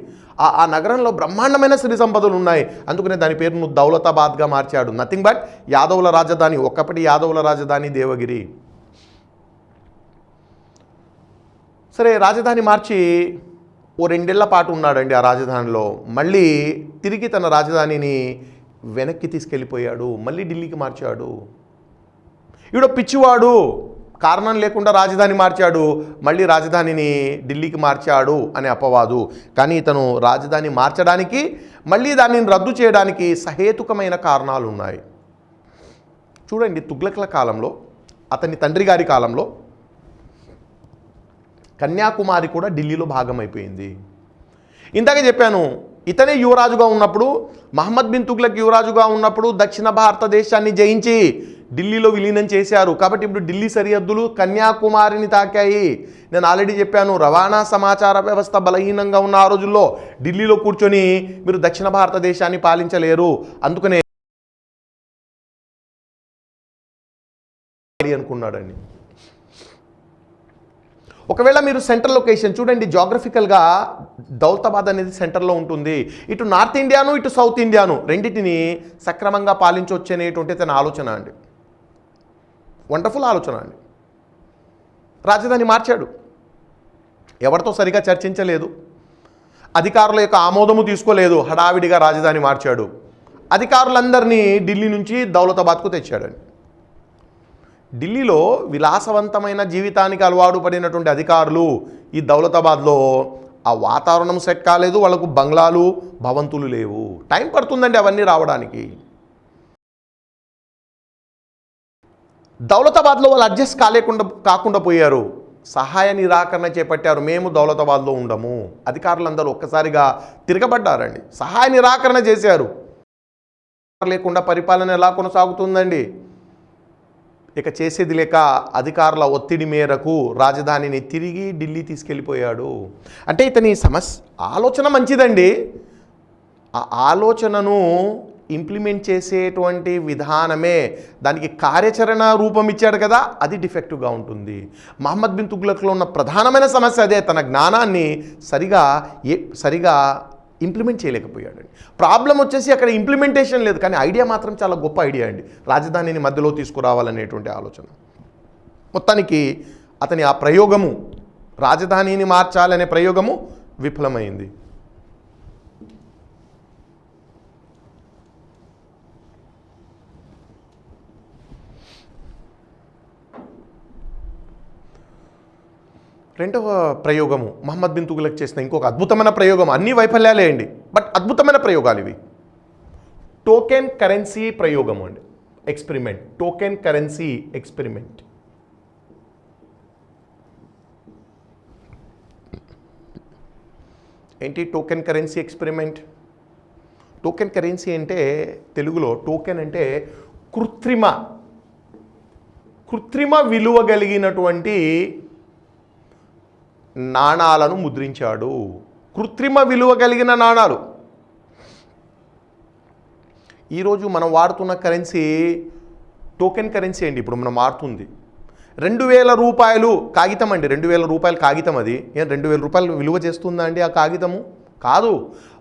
ఆ నగరంలో బ్రహ్మాండమైన సిరి సంపదలు ఉన్నాయి. అందుకనే దాని పేరును దౌలతాబాద్గా మార్చాడు. నథింగ్ బట్ యాదవుల రాజధాని. ఒకప్పటి యాదవుల రాజధాని దేవగిరి. సరే, రాజధాని మార్చి ఓ 2 ఏళ్ల పాటు ఉన్నాడండి ఆ రాజధానిలో. మళ్ళీ తిరిగి తన రాజధానిని వెనక్కి తీసుకెళ్ళిపోయాడు. మళ్ళీ ఢిల్లీకి మార్చాడు. ఈవిడ పిచ్చివాడు, కారణం లేకుండా రాజధాని మార్చాడు, మళ్ళీ రాజధానిని ఢిల్లీకి మార్చాడు అనే అపవాదు. కానీ ఇతను రాజధాని మార్చడానికి మళ్ళీ దానిని రద్దు చేయడానికి సహేతుకమైన కారణాలు ఉన్నాయి. చూడండి, తుగ్లక్ల కాలంలో, అతని తండ్రి గారి కాలంలో కన్యాకుమారి కూడా ఢిల్లీలో భాగమైపోయింది. ఇందాక చెప్పాను, ఇతనే యువరాజుగా ఉన్నప్పుడు, మహమ్మద్ బిన్ తుగ్లక్ యువరాజుగా ఉన్నప్పుడు దక్షిణ భారతదేశాన్ని జయించి ఢిల్లీలో విలీనం చేశారు. కాబట్టి ఇప్పుడు ఢిల్లీ సరిహద్దులు కన్యాకుమారిని తాకాయి. నేను ఆల్రెడీ చెప్పాను, రవాణా సమాచార వ్యవస్థ బలహీనంగా ఉన్న ఆ రోజుల్లో ఢిల్లీలో కూర్చొని మీరు దక్షిణ భారతదేశాన్ని పాలించలేరు. అందుకనే అనుకున్నాడండి. ఒకవేళ మీరు సెంట్రల్ లొకేషన్ చూడండి, జాగ్రఫికల్గా దౌలతాబాద్ అనేది సెంటర్లో ఉంటుంది. ఇటు నార్త్ ఇండియాను ఇటు సౌత్ ఇండియాను రెండింటిని సక్రమంగా పాలించవచ్చు అనేటువంటి తన ఆలోచన అండి. వండర్ఫుల్ ఆలోచన అండి. రాజధాని మార్చాడు, ఎవరితో సరిగా చర్చించలేదు. అధికారుల యొక్క ఆమోదము తీసుకోలేదు, హడావిడిగా రాజధాని మార్చాడు. అధికారులందరినీ ఢిల్లీ నుంచి దౌలతాబాద్కు తెచ్చాడని. ఢిల్లీలో విలాసవంతమైన జీవితానికి అలవాటు పడినటువంటి అధికారులు ఈ దౌలతాబాద్లో ఆ వాతావరణం సెట్ కాలేదు, వాళ్ళకు బంగ్లాలు భవంతులు లేవు. టైం పడుతుందండి అవన్నీ రావడానికి. దౌలతాబాద్లో వాళ్ళు అడ్జస్ట్ కాకుండా పోయారు, సహాయ నిరాకరణ చేపట్టారు. మేము దౌలతాబాద్లో ఉండము. అధికారులందరూ ఒక్కసారిగా తిరగబడ్డారండి, సహాయ నిరాకరణ చేశారు. లేకుండా పరిపాలన ఎలా కొనసాగుతుందండి? ఇక చేసేది లేక అధికారుల ఒత్తిడి మేరకు రాజధానిని తిరిగి ఢిల్లీ తీసుకెళ్ళిపోయాడు. అంటే ఇతని ఆలోచన మంచిదండి, ఆ ఆలోచనను ఇంప్లిమెంట్ చేసేటువంటి విధానమే, దానికి కార్యాచరణ రూపం ఇచ్చాడు కదా, అది డిఫెక్టివ్గా ఉంటుంది. మహమ్మద్ బిన్ తుగ్లక్లో ఉన్న ప్రధానమైన సమస్య అదే, తన జ్ఞానాన్ని సరిగా ఇంప్లిమెంట్ చేయలేకపోయాడు. ప్రాబ్లం వచ్చేసి అక్కడ ఇంప్లిమెంటేషన్ లేదు, కానీ ఐడియా మాత్రం చాలా గొప్ప ఐడియా అండి, రాజధానిని మధ్యలో తీసుకురావాలనేటువంటి ఆలోచన. మొత్తానికి అతని ఆ ప్రయోగము, రాజధానిని మార్చాలనే ప్రయోగము విఫలమైంది. రెండవ ప్రయోగము మహమ్మద్ బిన్ తుగ్లక్ చేసిన ఇంకొక అద్భుతమైన ప్రయోగం. అన్ని వైఫల్యాలే అండి, బట్ అద్భుతమైన ప్రయోగాలు ఇవి. టోకెన్ కరెన్సీ ప్రయోగం అండి, ఎక్స్పెరిమెంట్. Token currency experiment. ఏంటి token currency experiment? Token currency అంటే తెలుగులో టోకెన్ అంటే కృత్రిమ విలువ కలిగినటువంటి నాణాలను ముద్రించాడు. కృత్రిమ విలువ కలిగిన నాణాలు. ఈరోజు మనం వాడుతున్న కరెన్సీ టోకెన్ కరెన్సీ అండి. ఇప్పుడు మనం వాడుతుంది 2000 రూపాయలు కాగితం అండి, 2000 రూపాయల కాగితం. అది 2000 రూపాయలు విలువ చేస్తుందా అండి ఆ కాగితము? కాదు.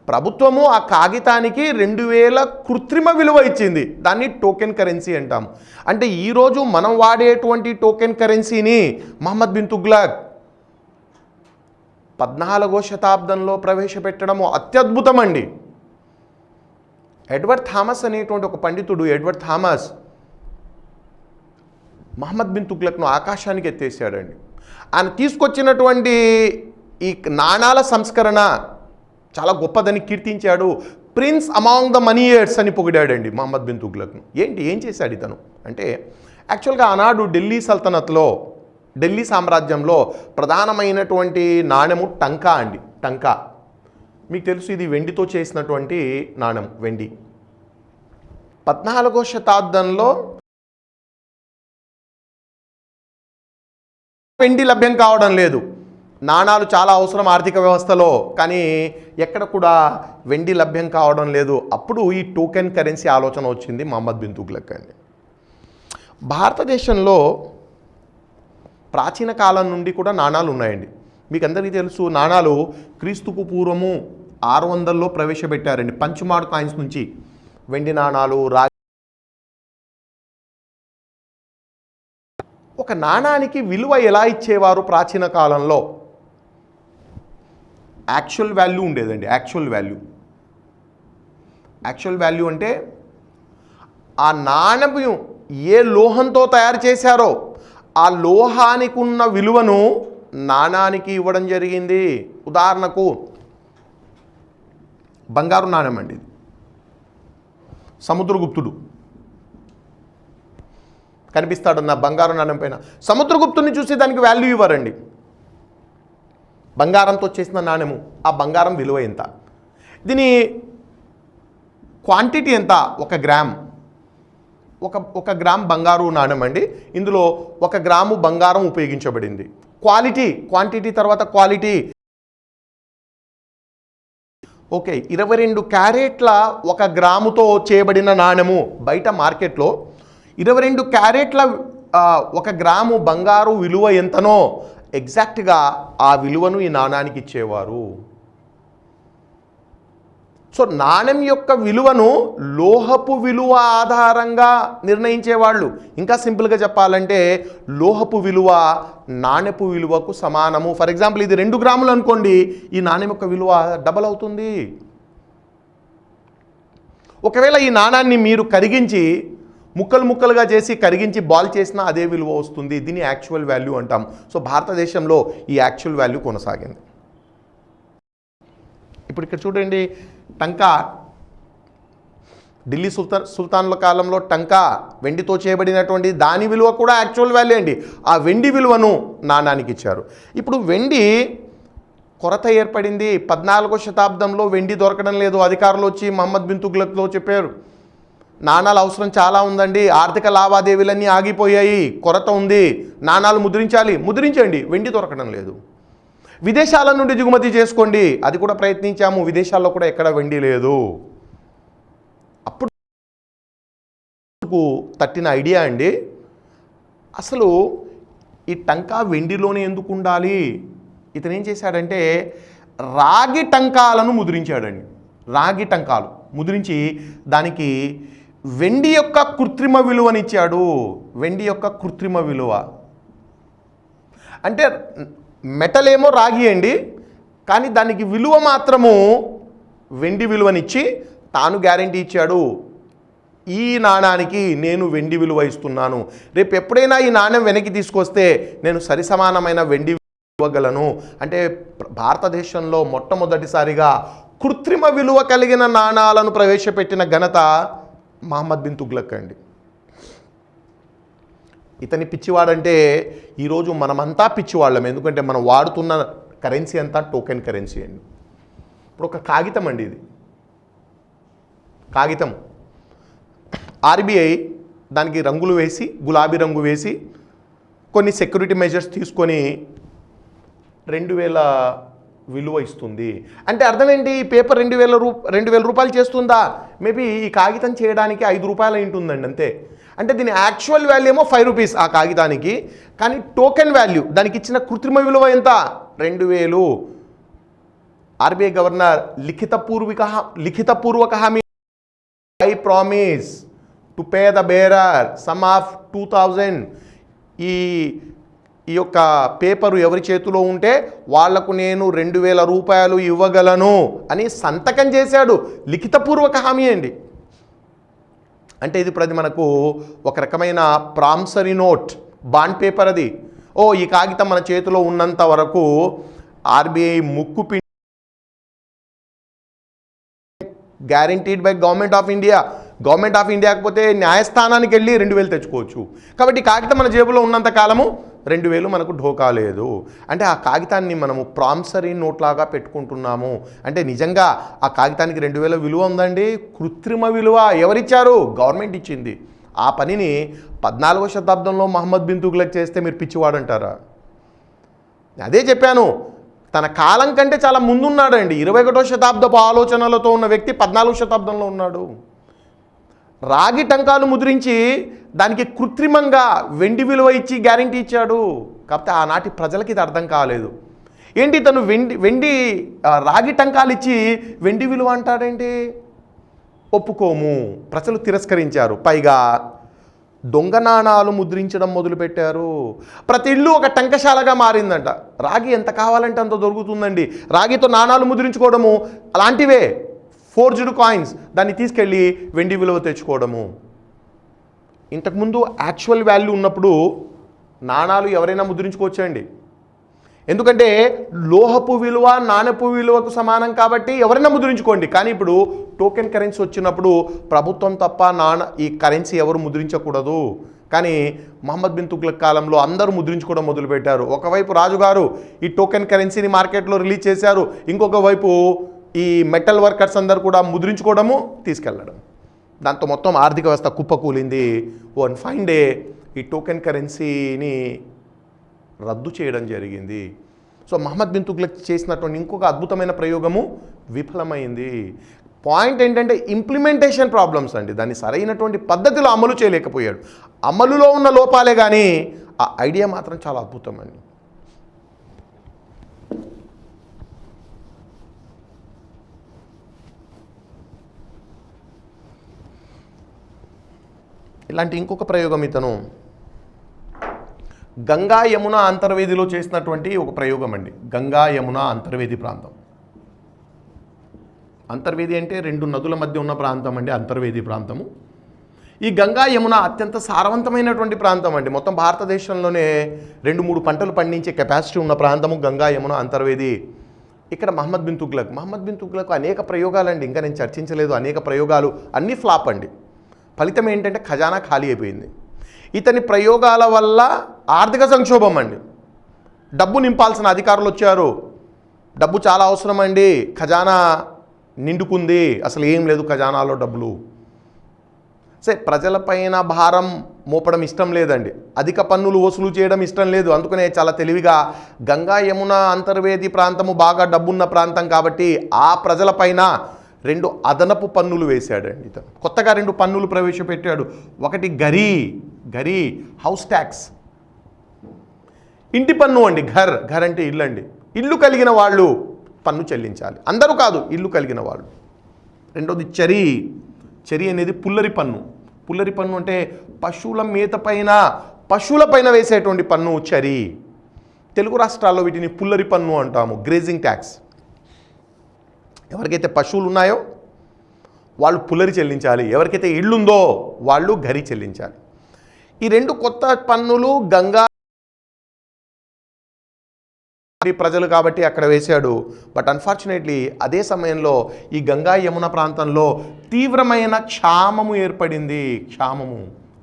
ప్రభుత్వము ఆ కాగితానికి 2000 కృత్రిమ విలువ ఇచ్చింది, దాన్ని టోకెన్ కరెన్సీ అంటాం. అంటే ఈరోజు మనం వాడేటువంటి టోకెన్ కరెన్సీని మహమ్మద్ బిన్ తుగ్లక్ 14వ శతాబ్దంలో ప్రవేశపెట్టడము అత్యద్భుతం అండి. ఎడ్వర్డ్ థామస్ అనేటువంటి ఒక పండితుడు, ఎడ్వర్డ్ థామస్, మహమ్మద్ బిన్ తుగ్లక్ను ఆకాశానికి ఎత్తేసాడండి. ఆయన తీసుకొచ్చినటువంటి ఈ నాణాల సంస్కరణ చాలా గొప్పదని కీర్తించాడు. ప్రిన్స్ అమాంగ్ ద మనీయర్స్ అని పొగిడాడండి మహమ్మద్ బిన్ తుగ్లక్ను. ఏం చేశాడు ఇతను అంటే, యాక్చువల్గా ఆనాడు ఢిల్లీ సామ్రాజ్యంలో ప్రధానమైనటువంటి నాణెము టంకా అండి. టంకా మీకు తెలుసు, ఇది వెండితో చేసినటువంటి నాణెం, వెండి. 14వ శతాబ్దంలో వెండి లభ్యం కావడం లేదు. నాణాలు చాలా అవసరం ఆర్థిక వ్యవస్థలో, కానీ ఎక్కడ కూడా వెండి లభ్యం కావడం లేదు. అప్పుడు ఈ టోకెన్ కరెన్సీ ఆలోచన వచ్చింది మహమ్మద్ బిన్ తుగ్లక్ అండి. భారతదేశంలో ప్రాచీన కాలం నుండి కూడా నాణాలు ఉన్నాయండి. మీకు అందరికీ తెలుసు, నాణాలు క్రీస్తుకు పూర్వము 600లో ప్రవేశపెట్టారండి. పంచుమాడ్ కాయిన్స్ నుంచి వెండి నాణాలు, ఒక నాణానికి విలువ ఎలా ఇచ్చేవారు ప్రాచీన కాలంలో? యాక్చువల్ వాల్యూ ఉండేదండి. యాక్చువల్ వాల్యూ అంటే ఆ నాణెం ఏ లోహంతో తయారు చేశారో ఆ లోహానికి ఉన్న విలువను నాణానికి ఇవ్వడం జరిగింది. ఉదాహరణకు బంగారు నాణెం అండి, సముద్రగుప్తుడు కనిపిస్తాడన్న బంగారు నాణెం పైన సముద్రగుప్తుని చూసి దానికి వాల్యూ ఇవ్వరండి. బంగారంతో చేసిన నాణెము, ఆ బంగారం విలువ ఎంత, దీని క్వాంటిటీ ఎంత, 1 గ్రామ్. ఒక గ్రామ్ బంగారు నాణెం అండి, ఇందులో 1 గ్రాము బంగారం ఉపయోగించబడింది. క్వాంటిటీ తర్వాత క్వాలిటీ. ఓకే, 22 క్యారెట్ల 1 గ్రాముతో చేయబడిన నాణెము బయట మార్కెట్లో 22 క్యారెట్ల 1 గ్రాము బంగారు విలువ ఎంతనో ఎగ్జాక్ట్గా ఆ విలువను ఈ నాణానికి ఇచ్చేవారు. సో నాణెం యొక్క విలువను లోహపు విలువ ఆధారంగా నిర్ణయించేవాళ్ళు. ఇంకా సింపుల్గా చెప్పాలంటే లోహపు విలువ నాణెపు విలువకు సమానము. ఫర్ ఎగ్జాంపుల్ ఇది 2 గ్రాములు అనుకోండి, ఈ నాణెం యొక్క విలువ డబల్ అవుతుంది. ఒకవేళ ఈ నాణాన్ని మీరు కరిగించి ముక్కలు ముక్కలుగా చేసి కరిగించి బాల్ చేసినా అదే విలువ వస్తుంది. దీన్ని యాక్చువల్ వాల్యూ అంటాం. సో భారతదేశంలో ఈ యాక్చువల్ వాల్యూ కొనసాగింది. ఇప్పుడు ఇక్కడ చూడండి, టంకా ఢిల్లీ సుల్తాన్ల కాలంలో టంకా వెండితో చేయబడినటువంటి దాని విలువ కూడా యాక్చువల్ వాల్యూ అండి. ఆ వెండి విలువను నాణానికి ఇచ్చారు. ఇప్పుడు వెండి కొరత ఏర్పడింది. 14వ శతాబ్దంలో వెండి దొరకడం లేదు. అధికారులు వచ్చి మహమ్మద్ బిన్ తుగ్లక్తో చెప్పారు, నాణాల అవసరం చాలా ఉందండి, ఆర్థిక లావాదేవీలన్నీ ఆగిపోయాయి, కొరత ఉంది, నాణాలు ముద్రించాలి. ముద్రించండి, వెండి దొరకడం లేదు. విదేశాల నుండి దిగుమతి చేసుకోండి, అది కూడా ప్రయత్నించాము, విదేశాల్లో కూడా ఎక్కడ వెండి లేదు. అప్పుడు తట్టిన ఐడియా అండి, అసలు ఈ టంకా వెండిలోనే ఎందుకు ఉండాలి? ఇతను ఏం చేశాడంటే రాగి టంకాలను ముద్రించాడండి. రాగి టంకాలు ముద్రించి దానికి వెండి యొక్క కృత్రిమ విలువనిచ్చాడు. వెండి యొక్క కృత్రిమ విలువ అంటే మెటల్ ఏమో రాగి అండి, కానీ దానికి విలువ మాత్రము వెండి విలువనిచ్చి తాను గ్యారెంటీ ఇచ్చాడు, ఈ నాణానికి నేను వెండి విలువ ఇస్తున్నాను, రేపు ఎప్పుడైనా ఈ నాణ్యం వెనక్కి తీసుకొస్తే నేను సరిసమానమైన వెండి ఇవ్వగలను. అంటే భారతదేశంలో మొట్టమొదటిసారిగా కృత్రిమ విలువ కలిగిన నాణాలను ప్రవేశపెట్టిన ఘనత మహమ్మద్ బిన్ తుగ్లక్ అండి. ఇతని పిచ్చివాడంటే ఈరోజు మనమంతా పిచ్చివాళ్ళం, ఎందుకంటే మనం వాడుతున్న కరెన్సీ అంతా టోకెన్ కరెన్సీ అండి. ఇప్పుడు ఒక కాగితం అండి, ఇది కాగితం, ఆర్బీఐ దానికి రంగులు వేసి, గులాబీ రంగు వేసి కొన్ని సెక్యూరిటీ మెజర్స్ తీసుకొని 2000 విలువ ఇస్తుంది. అంటే అర్థం ఏంటి? ఈ పేపర్ 2000 రూపాయలు చేస్తుందా? మేబీ ఈ కాగితం చేయడానికి 5 రూపాయలు ఉంటుందండి అంతే. అంటే దీని యాక్చువల్ వాల్యూ ఏమో 5 రూపీస్ ఆ కాగితానికి, కానీ టోకెన్ వాల్యూ దానికి ఇచ్చిన కృత్రిమ విలువ ఎంత? 2000. ఆర్బీఐ గవర్నర్ లిఖితపూర్వక హామీ, I promise to pay the bearer some of 2000. ఈ యొక్క పేపరు ఎవరి చేతిలో ఉంటే వాళ్లకు నేను 2000 రూపాయలు ఇవ్వగలను అని సంతకం చేశాడు. లిఖితపూర్వక హామీ అండి. అంటే ఇది ఇప్పుడు అది మనకు ఒక రకమైన ప్రామిసరీ నోట్, బాండ్ పేపర్ అది. ఈ కాగితం మన చేతిలో ఉన్నంత వరకు ఆర్బీఐ ముక్కు పిండి, guaranteed by government of India. Government of India కాకపోతే న్యాయస్థానానికి వెళ్ళి 2000 తెచ్చుకోవచ్చు. కాబట్టి కాగితం మన జేబులో ఉన్నంత కాలము 2000 మనకు ఢోకా లేదు. అంటే ఆ కాగితాన్ని మనము ప్రామిసరీ నోట్ లాగా పెట్టుకుంటున్నాము. అంటే నిజంగా ఆ కాగితానికి 2000 విలువ ఉందండి. కృత్రిమ విలువ ఎవరిచ్చారు? గవర్నమెంట్ ఇచ్చింది. ఆ పనిని 14వ శతాబ్దంలో మహమ్మద్ బిన్ తుగ్లక్ చేస్తే మీరు పిచ్చివాడంటారా? అదే చెప్పాను, తన కాలం కంటే చాలా ముందున్నాడండి. 21వ శతాబ్దపు ఆలోచనలతో ఉన్న వ్యక్తి 14వ శతాబ్దంలో ఉన్నాడు. రాగి టంకాలు ముద్రించి దానికి కృత్రిమంగా వెండి విలువ ఇచ్చి గ్యారంటీ ఇచ్చాడు. కాకపోతే ఆనాటి ప్రజలకి ఇది అర్థం కాలేదు. ఏంటి తను వెండి రాగి టంకాలు ఇచ్చి వెండి విలువ అంటాడేంటి? ఒప్పుకోము. ప్రజలు తిరస్కరించారు. పైగా దొంగ నాణాలు ముద్రించడం మొదలుపెట్టారు. ప్రతి ఇల్లు ఒక టంకశాలగా మారిందంట. రాగి ఎంత కావాలంటే అంత దొరుకుతుందండి. రాగితో నాణాలు ముద్రించుకోవడము అలాంటివే. ఫోర్జ్డ్ కాయిన్స్, దాన్ని తీసుకెళ్ళి వెండి విలువ తెచ్చుకోవడము. ఇంతకుముందు యాక్చువల్ వాల్యూ ఉన్నప్పుడు నాణాలు ఎవరైనా ముద్రించుకోవచ్చండి, ఎందుకంటే లోహపు విలువ నాణెపు విలువకు సమానం కాబట్టి ఎవరైనా ముద్రించుకోండి. కానీ ఇప్పుడు టోకెన్ కరెన్సీ వచ్చినప్పుడు ప్రభుత్వం తప్ప ఈ కరెన్సీ ఎవరు ముద్రించకూడదు. కానీ మహమ్మద్ బిన్ తుగ్లక్ కాలంలో అందరూ ముద్రించుకోవడం మొదలుపెట్టారు. ఒకవైపు రాజుగారు ఈ టోకెన్ కరెన్సీని మార్కెట్లో రిలీజ్ చేశారు, ఇంకొక వైపు ఈ మెటల్ వర్కర్స్ అందరూ కూడా ముద్రించుకోవడము, తీసుకెళ్ళడం. దాంతో మొత్తం ఆర్థిక వ్యవస్థ కుప్పకూలింది. వన్ ఫైన్ డే ఈ టోకెన్ కరెన్సీని రద్దు చేయడం జరిగింది. సో మహమ్మద్ బిన్ తుగ్లక్ చేసినటువంటి ఇంకొక అద్భుతమైన ప్రయోగము విఫలమైంది. పాయింట్ ఏంటంటే ఇంప్లిమెంటేషన్ ప్రాబ్లమ్స్ అండి. దాన్ని సరైనటువంటి పద్ధతిలో అమలు చేయలేకపోయాడు. అమలులో ఉన్న లోపాలే కానీ ఆ ఐడియా మాత్రం చాలా అద్భుతం అండి. ఇలాంటి ఇంకొక ప్రయోగం ఇతను గంగా యమున అంతర్వేదిలో చేసినటువంటి ఒక ప్రయోగం అండి. గంగా యమున అంతర్వేది ప్రాంతం. అంతర్వేది అంటే 2 నదుల మధ్య ఉన్న ప్రాంతం అండి అంతర్వేది ప్రాంతము. ఈ గంగా యమున అత్యంత సారవంతమైనటువంటి ప్రాంతం అండి. మొత్తం భారతదేశంలోనే 2-3 పంటలు పండించే కెపాసిటీ ఉన్న ప్రాంతము గంగా యమున అంతర్వేది. ఇక్కడ మహమ్మద్ బిన్ తుగ్లక్ అనేక ప్రయోగాలండి, ఇంకా నేను చర్చించలేదు. అనేక ప్రయోగాలు అన్నీ ఫ్లాప్ అండి. ఫలితం ఏంటంటే ఖజానా ఖాళీ అయిపోయింది. ఇతని ప్రయోగాల వల్ల ఆర్థిక సంక్షోభం అండి. డబ్బు నింపాల్సిన అధికారులు వచ్చారు. డబ్బు చాలా అవసరం అండి, ఖజానా నిండుకుంది, అసలు ఏం లేదు ఖజానాలో డబ్బులు. సరే, ప్రజలపైన భారం మోపడం ఇష్టం లేదండి, అధిక పన్నులు వసూలు చేయడం ఇష్టం లేదు. అందుకనే చాలా తెలివిగా గంగా యమున అంతర్వేది ప్రాంతము బాగా డబ్బున్న ప్రాంతం కాబట్టి ఆ ప్రజలపైన 2 అదనపు పన్నులు వేశాడండి. ఇతను కొత్తగా 2 పన్నులు ప్రవేశపెట్టాడు. ఒకటి గరీ హౌస్ ట్యాక్స్, ఇంటి పన్ను అండి. ఘర్ అంటే ఇల్లు అండి. ఇల్లు కలిగిన వాళ్ళు పన్ను చెల్లించాలి, అందరూ కాదు, ఇల్లు కలిగిన వాళ్ళు. రెండోది చరి అనేది పుల్లరి పన్ను అంటే పశువుల మేత పైన పశువులపైన వేసేటువంటి పన్ను చరి. తెలుగు రాష్ట్రాల్లో వీటిని పుల్లరి పన్ను అంటాము, గ్రేజింగ్ ట్యాక్స్. ఎవరికైతే పశువులు ఉన్నాయో వాళ్ళు పుల్లరి చెల్లించాలి, ఎవరికైతే ఇళ్ళుందో వాళ్ళు గరి చెల్లించాలి. ఈ 2 కొత్త పన్నులు గంగా ప్రజలు కాబట్టి అక్కడ వేశాడు. బట్ అన్ఫార్చునేట్లీ అదే సమయంలో ఈ గంగా యమున ప్రాంతంలో తీవ్రమైన క్షామము ఏర్పడింది.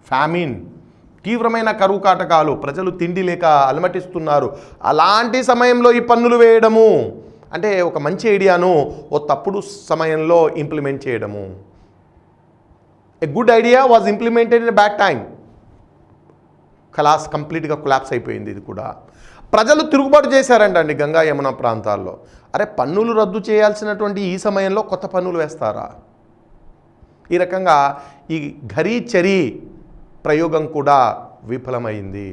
ఫ్యామిన్, తీవ్రమైన కరువు కాటకాలు, ప్రజలు తిండి లేక అలమటిస్తున్నారు. అలాంటి సమయంలో ఈ పన్నులు వేయడము అంటే ఒక మంచి ఐడియాను ఓ తప్పుడు సమయంలో ఇంప్లిమెంట్ చేయడము. A good idea was implemented in bad time. కంప్లీట్గా కొలాప్స్ అయిపోయింది. ఇది కూడా ప్రజలు తిరుగుబాటు చేశారంటండి గంగా యమున ప్రాంతాల్లో. అరే, పన్నులు రద్దు చేయాల్సినటువంటి ఈ సమయంలో కొత్త పన్నులు వేస్తారా? ఈ రకంగా ఈ చరి ప్రయోగం కూడా విఫలమైంది.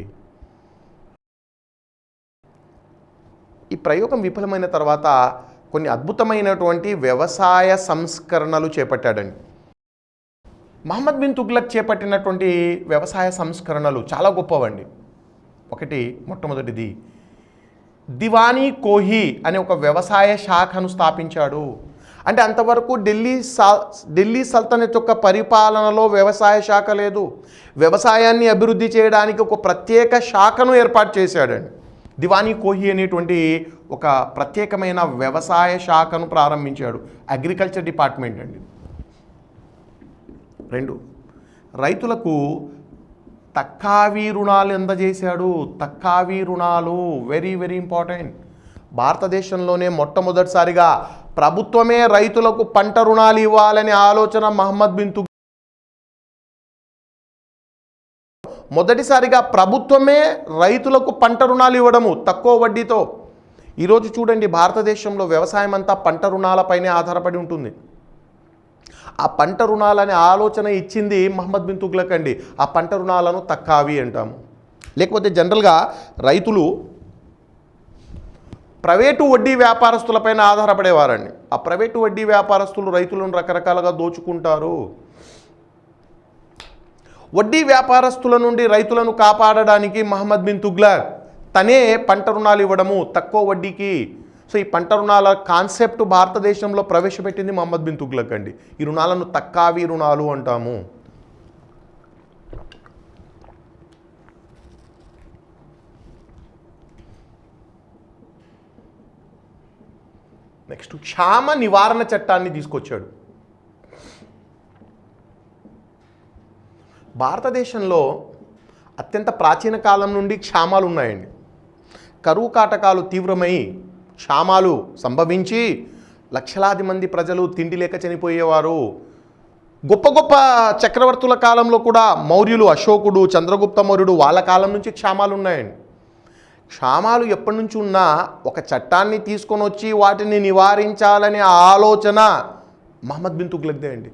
ఈ ప్రయోగం విఫలమైన తర్వాత కొన్ని అద్భుతమైనటువంటి వ్యవసాయ సంస్కరణలు చేపట్టాడండి. మహమ్మద్ బిన్ తుగ్లక్ చేపట్టినటువంటి వ్యవసాయ సంస్కరణలు చాలా గొప్పవండి. మొట్టమొదటిది దివానీ కోహి అనే ఒక వ్యవసాయ శాఖను స్థాపించాడు. అంటే అంతవరకు ఢిల్లీ సల్తనత్ యొక్క పరిపాలనలో వ్యవసాయ శాఖ లేదు. వ్యవసాయాన్ని అభివృద్ధి చేయడానికి ఒక ప్రత్యేక శాఖను ఏర్పాటు చేశాడండి. దివానీ కోహి అనేటువంటి ఒక ప్రత్యేకమైన వ్యవసాయ శాఖను ప్రారంభించాడు, అగ్రికల్చర్ డిపార్ట్మెంట్ అండి. 2, రైతులకు తక్కావీ రుణాలు అందజేశాడు. తక్కావీ రుణాలు వెరీ వెరీ ఇంపార్టెంట్. భారతదేశంలోనే మొట్టమొదటిసారిగా ప్రభుత్వమే రైతులకు పంట రుణాలు ఇవ్వాలనే ఆలోచన మహమ్మద్ బిన్ తుగ్లక్. మొదటిసారిగా ప్రభుత్వమే రైతులకు పంట రుణాలు ఇవ్వడము తక్కువ వడ్డీతో. ఈరోజు చూడండి, భారతదేశంలో వ్యవసాయం అంతా పంట రుణాలపైనే ఆధారపడి ఉంటుంది. ఆ పంట రుణాలనే ఆలోచన ఇచ్చింది మహమ్మద్ బిన్ తుగ్లక్ అండి. ఆ పంట రుణాలను తక్కావి అంటాము. లేకపోతే జనరల్గా రైతులు ప్రైవేటు వడ్డీ వ్యాపారస్తులపైన ఆధారపడేవారండి. ఆ ప్రైవేటు వడ్డీ వ్యాపారస్తులు రైతులను రకరకాలుగా దోచుకుంటారు. వడ్డీ వ్యాపారస్తుల నుండి రైతులను కాపాడడానికి మహమ్మద్ బిన్ తుగ్లక్ తనే పంట రుణాలు ఇవ్వడము తక్కువ వడ్డీకి. సో ఈ పంట రుణాల కాన్సెప్ట్ భారతదేశంలో ప్రవేశపెట్టింది మహమ్మద్ బిన్ తుగ్లక్ అండి. ఈ రుణాలను తక్కావి రుణాలు అంటాము. నెక్స్ట్ క్షామ నివారణ చట్టాన్ని తీసుకొచ్చాడు. భారతదేశంలో అత్యంత ప్రాచీన కాలం నుండి క్షామాలు ఉన్నాయండి. కరువు కాటకాలు తీవ్రమై క్షామాలు సంభవించి లక్షలాది మంది ప్రజలు తిండి లేక చనిపోయేవారు. గొప్ప గొప్ప చక్రవర్తుల కాలంలో కూడా మౌర్యులు, అశోకుడు, చంద్రగుప్త మౌర్యుడు వాళ్ళ కాలం నుంచి క్షామాలు ఉన్నాయండి. క్షామాలు ఎప్పటి నుంచి ఉన్నా ఒక చట్టాన్ని తీసుకొని వచ్చి వాటిని నివారించాలనే ఆలోచన మహమ్మద్ బిన్ తుగ్లక్దే అండి.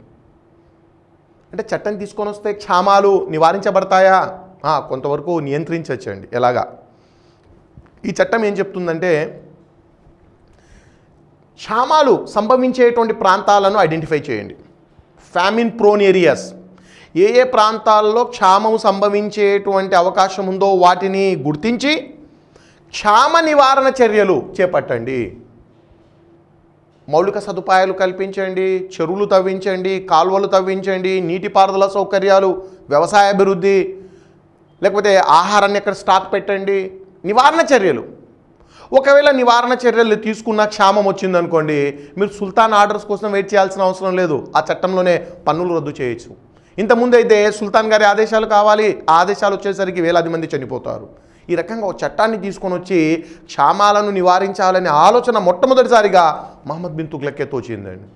అంటే చట్టం తీసుకొని వస్తే క్షామాలు నివారించబడతాయా? కొంతవరకు నియంత్రించవచ్చండి. ఎలాగా? ఈ చట్టం ఏం చెప్తుందంటే క్షామాలు సంభవించేటువంటి ప్రాంతాలను ఐడెంటిఫై చేయండి, ఫ్యామిన్ ప్రోన్ ఏరియాస్. ఏ ఏ ప్రాంతాల్లో క్షామం సంభవించేటువంటి అవకాశం ఉందో వాటిని గుర్తించి క్షామ నివారణ చర్యలు చేపట్టండి. మౌలిక సదుపాయాలు కల్పించండి, చెరువులు తవ్వించండి, కాలువలు తవ్వించండి, నీటిపారుదల సౌకర్యాలు, వ్యవసాయ అభివృద్ధి, లేకపోతే ఆహారాన్ని ఎక్కడ స్టాక్ పెట్టండి. నివారణ చర్యలు. ఒకవేళ నివారణ చర్యలు తీసుకున్న క్షామం వచ్చిందనుకోండి, మీరు సుల్తాన్ ఆర్డర్స్ కోసం వెయిట్ చేయాల్సిన అవసరం లేదు. ఆ చట్టంలోనే పన్నులు రద్దు చేయొచ్చు. ఇంతకుముందు అయితే సుల్తాన్ గారి ఆదేశాలు కావాలి, ఆ ఆదేశాలు వచ్చేసరికి వేలాది మంది చనిపోతారు. ఈ రకంగా ఒక చట్టాన్ని తీసుకొని వచ్చి క్షామాలను నివారించాలనే ఆలోచన మొట్టమొదటిసారిగా మహమ్మద్ బిన్ తుగ్లక్కే తోచిందండి.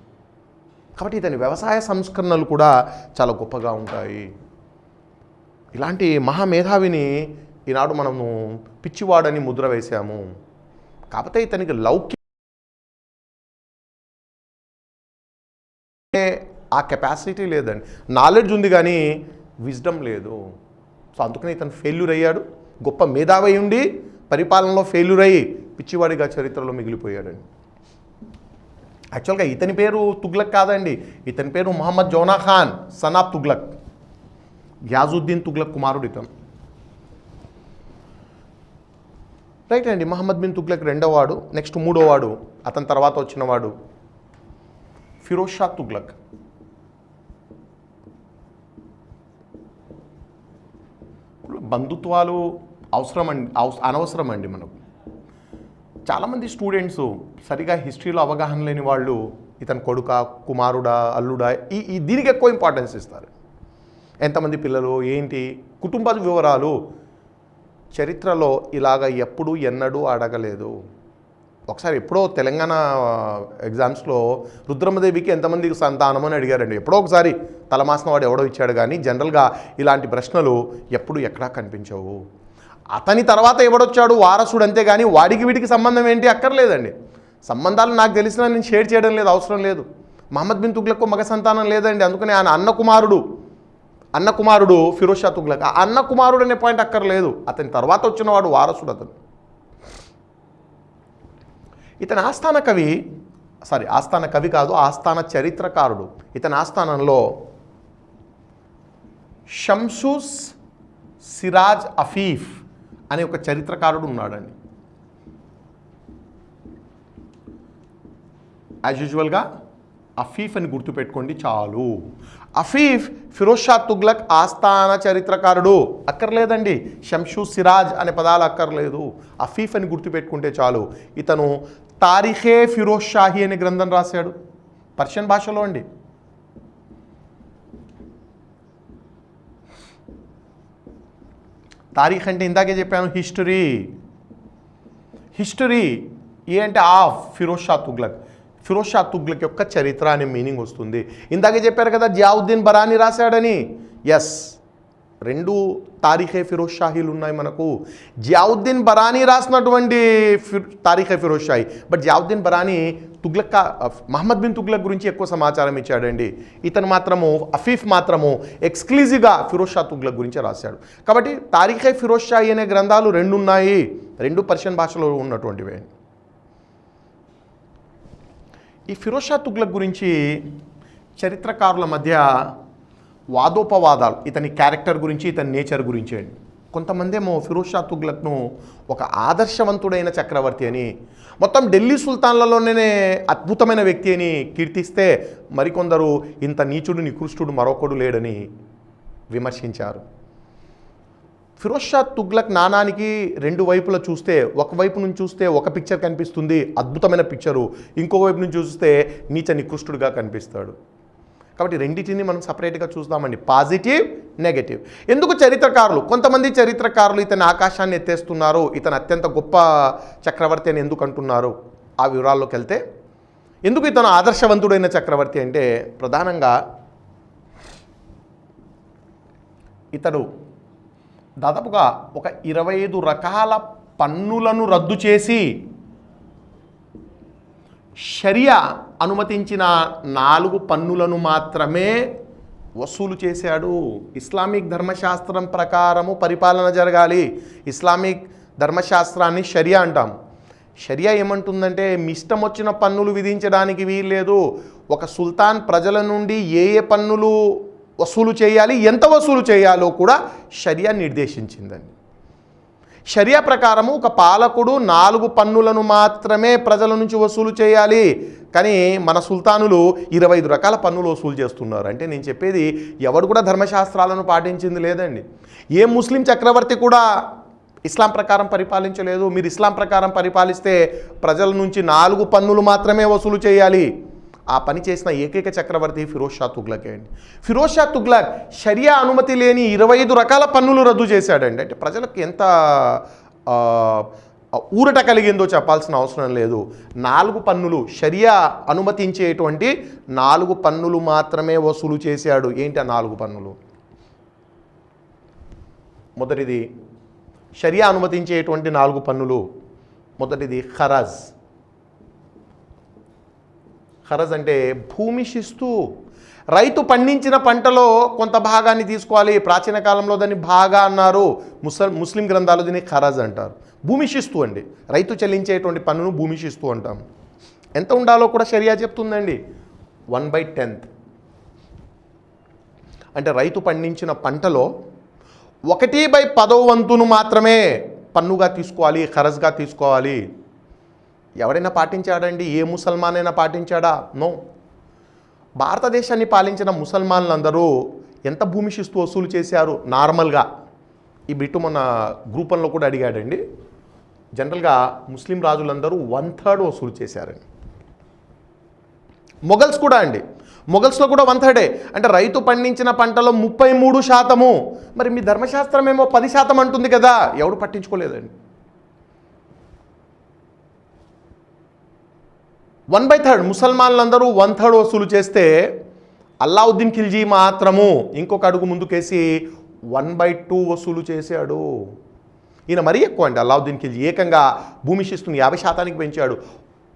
కాబట్టి ఇతని వ్యవసాయ సంస్కరణలు కూడా చాలా గొప్పగా ఉంటాయి. ఇలాంటి మహామేధావిని ఈనాడు మనము పిచ్చివాడని ముద్ర వేశాము. కాకపోతే ఇతనికి లౌక్య ఆ కెపాసిటీ లేదండి. నాలెడ్జ్ ఉంది కానీ విజ్డమ్ లేదు. సో అందుకని ఇతను ఫెయిల్యూర్ అయ్యాడు. గొప్ప మేధావి ఉండి పరిపాలనలో ఫెయిల్యూర్ అయ్యి పిచ్చివాడిగా చరిత్రలో మిగిలిపోయాడండి. యాక్చువల్గా ఇతని పేరు తుగ్లక్ కాదండి, ఇతని పేరు మొహమ్మద్ జౌనా ఖాన్ సన్ ఆఫ్ తుగ్లక్. గ్యాజుద్దీన్ తుగ్లక్ కుమారుడు ఇతను. రైట్ అండి. మహమ్మద్ బిన్ తుగ్లక్ రెండోవాడు. నెక్స్ట్ మూడోవాడు, అతని తర్వాత వచ్చినవాడు ఫిరోజ్ షా తుగ్లక్. బంధుత్వాలు అనవసరం అండి మనకు. చాలామంది స్టూడెంట్స్ సరిగా హిస్టరీలో అవగాహన లేని వాళ్ళు ఇతని కొడుక, కుమారుడా, అల్లుడా దీనికి ఎక్కువ ఇంపార్టెన్స్ ఇస్తారు. ఎంతమంది పిల్లలు, ఏంటి, కుటుంబ వివరాలు చరిత్రలో ఇలాగ ఎప్పుడు ఎన్నడూ అడగలేదు. ఒకసారి ఎప్పుడో తెలంగాణ ఎగ్జామ్స్లో రుద్రమదేవికి ఎంతమందికి సంతానం అని అడిగారండి. ఎప్పుడో ఒకసారి తలమాసిన వాడు ఎవడో ఇచ్చాడు, కానీ జనరల్గా ఇలాంటి ప్రశ్నలు ఎప్పుడు ఎక్కడా కనిపించవు. అతని తర్వాత ఎవడొచ్చాడు వారసుడు, అంతే కానీ వాడికి వీడికి సంబంధం ఏంటి అక్కర్లేదండి. సంబంధాలు నాకు తెలిసినా నేను షేర్ చేయడం లేదు, అవసరం లేదు. మహమ్మద్ బిన్ తుగ్లక్కు మగ సంతానం లేదండి. అందుకని ఆయన అన్న కుమారుడు ఫిరోజ్ షా తుగ్లక్. ఆ అన్న కుమారుడు అనే పాయింట్ అక్కర్లేదు. అతని తర్వాత వచ్చినవాడు వారసుడు అతను. ఇతని ఆస్థాన కవి కాదు, ఆస్థాన చరిత్రకారుడు. ఇతని ఆస్థానంలో షంసూస్ సిరాజ్ అఫీఫ్ అనే ఒక చరిత్రకారుడు ఉన్నాడండి. యాజ్ యూజువల్గా అఫీఫ్ అని గుర్తుపెట్టుకోండి చాలు. అఫీఫ్ ఫిరోజ్ షా తుగ్లక్ ఆస్థాన చరిత్రకారుడు అక్కర్లేదండి. షంషు సిరాజ్ అనే పదాలు అక్కర్లేదు. అఫీఫ్ అని గుర్తుపెట్టుకుంటే చాలు. ఇతను తారిఖే ఫిరోజ్ షాహీ అనే గ్రంథం రాశాడు, పర్షియన్ భాషలో అండి. తారీఖ్ అంటే ఇందాకే చెప్పాను హిస్టరీ ఏంటి ఆఫ్ ఫిరోజ్ షా తుగ్లక్. ఫిరోజ్ షా తుగ్లక్ యొక్క చరిత్ర అనే మీనింగ్ వస్తుంది. ఇందాకే చెప్పారు కదా జియావుద్దీన్ బరానీ రాశాడని. ఎస్, 2 తారీఖే ఫిరోజ్ షాహీలు ఉన్నాయి మనకు. జియావుద్దీన్ బరానీ రాసినటువంటి తారీఖే ఫిరోజ్ షాహీ, బట్ జియావుద్దీన్ బరానీ మహమ్మద్ బిన్ తుగ్లక్ గురించి ఎక్కువ సమాచారం ఇచ్చాడండి. ఇతను మాత్రము అఫీఫ్ మాత్రము ఎక్స్క్లూజివ్గా ఫిరోజ్ షా తుగ్లక్ గురించి రాశాడు. కాబట్టి తారీఖే ఫిరోజ్ షాహీ అనే గ్రంథాలు 2 ఉన్నాయి, 2 పర్షియన్ భాషలో ఉన్నటువంటివే. ఈ ఫిరోజ్ షా తుగ్లక్ గురించి చరిత్రకారుల మధ్య వాదోపవాదాలు, ఇతని క్యారెక్టర్ గురించి, ఇతని నేచర్ గురించి అండి. కొంతమంది ఏమో ఫిరోజ్ షా తుగ్లక్ను ఒక ఆదర్శవంతుడైన చక్రవర్తి అని, మొత్తం ఢిల్లీ సుల్తాన్లలోనే అద్భుతమైన వ్యక్తి అని కీర్తిస్తే, మరికొందరు ఇంత నీచుడు నికృష్టుడు మరొకడు లేడని విమర్శించారు. ఫిరోజ్ షా తుగ్లక్ నాణానికి 2 వైపులా చూస్తే, ఒకవైపు నుంచి చూస్తే ఒక పిక్చర్ కనిపిస్తుంది, అద్భుతమైన పిక్చరు, ఇంకో వైపు నుంచి చూస్తే నీచ నికృష్టుడుగా కనిపిస్తాడు. కాబట్టి రెండింటిని మనం సపరేట్గా చూద్దామండి, పాజిటివ్, నెగటివ్. ఎందుకు కొంతమంది చరిత్రకారులు ఇతని ఆకాశాన్ని ఎత్తేస్తున్నారు, ఇతను అత్యంత గొప్ప చక్రవర్తి అని ఎందుకు అంటున్నారు, ఆ వివరాల్లోకి వెళ్తే, ఎందుకు ఇతను ఆదర్శవంతుడైన చక్రవర్తి అంటే, ప్రధానంగా ఇతడు దాదాపుగా ఒక 25 రకాల పన్నులను రద్దు చేసి షరియా అనుమతించిన 4 పన్నులను మాత్రమే వసూలు చేశాడు. ఇస్లామిక్ ధర్మశాస్త్రం ప్రకారము పరిపాలన జరగాలి. ఇస్లామిక్ ధర్మశాస్త్రాన్ని షరియా అంటాం. షరియా ఏమంటుందంటే, మీ ఇష్టం వచ్చిన పన్నులు విధించడానికి వీల్లేదు. ఒక సుల్తాన్ ప్రజల నుండి ఏ పన్నులు వసూలు చేయాలి, ఎంత వసూలు చేయాలో కూడా షరియా నిర్దేశించిందండి. షరియా ప్రకారము ఒక పాలకుడు 4 పన్నులను మాత్రమే ప్రజల నుంచి వసూలు చేయాలి. కానీ మన సుల్తానులు 25 రకాల పన్నులు వసూలు చేస్తున్నారు. అంటే నేను చెప్పేది ఎవడు కూడా ధర్మశాస్త్రాలను పాటించింది లేదండి. ఏ ముస్లిం చక్రవర్తి కూడా ఇస్లాం ప్రకారం పరిపాలించలేదు. మీరు ఇస్లాం ప్రకారం పరిపాలిస్తే ప్రజల నుంచి 4 పన్నులు మాత్రమే వసూలు చేయాలి. ఆ పని చేసిన ఏకైక చక్రవర్తి ఫిరోజ్ షా తుగ్లకే అండి. ఫిరోజ్ షా తుగ్లక్ షరియా అనుమతి లేని 25 రకాల పన్నులు రద్దు చేశాడండి. అంటే ప్రజలకు ఎంత ఊరట కలిగిందో చెప్పాల్సిన అవసరం లేదు. 4 పన్నులు, షరియా అనుమతించేటువంటి 4 పన్నులు మాత్రమే వసూలు చేశాడు. ఏంటి ఆ 4 పన్నులు? మొదటిది షరియా అనుమతించేటువంటి 4 పన్నులు. మొదటిది ఖరజ్. ఖరజ్ అంటే భూమి శిస్తు. రైతు పండించిన పంటలో కొంత భాగాన్ని తీసుకోవాలి. ప్రాచీన కాలంలో దాన్ని భాగా అన్నారు. ముస్లిం గ్రంథాలు దీన్ని ఖరజ్ అంటారు. భూమి శిస్తు అండి. రైతు చెల్లించేటువంటి పన్నును భూమి శిస్తు అంటాం. ఎంత ఉండాలో కూడా షరియా చెప్తుందండి. 1/10. అంటే రైతు పండించిన పంటలో 1/10 వంతును మాత్రమే పన్నుగా తీసుకోవాలి, ఖరజ్గా తీసుకోవాలి. ఎవడైనా పాటించాడండి? ఏ ముసల్మాన్ అయినా పాటించాడా? నో. భారతదేశాన్ని పాలించిన ముసల్మాన్లందరూ ఎంత భూమి శిస్తు వసూలు చేశారు నార్మల్గా? ఈ బిట్టు మన గ్రూపంలో కూడా అడిగాడండి. జనరల్గా ముస్లిం రాజులందరూ 1/3 వసూలు చేశారండి. మొఘల్స్ కూడా అండి. మొఘల్స్లో కూడా 1/3. అంటే రైతు పండించిన పంటలో 33%. మరి మీ ధర్మశాస్త్రం ఏమో 10% అంటుంది కదా, ఎవడు పట్టించుకోలేదండి. 1/3 ముసల్మాన్లందరూ 1/3 వసూలు చేస్తే అల్లావుద్దీన్ ఖిల్జీ మాత్రము ఇంకొక అడుగు ముందుకేసి 1/2 వసూలు చేశాడు. ఈయన మరీ ఎక్కువ అండి. అల్లావుద్దీన్ ఖిల్జీ ఏకంగా భూమి శిస్తుని 50% పెంచాడు.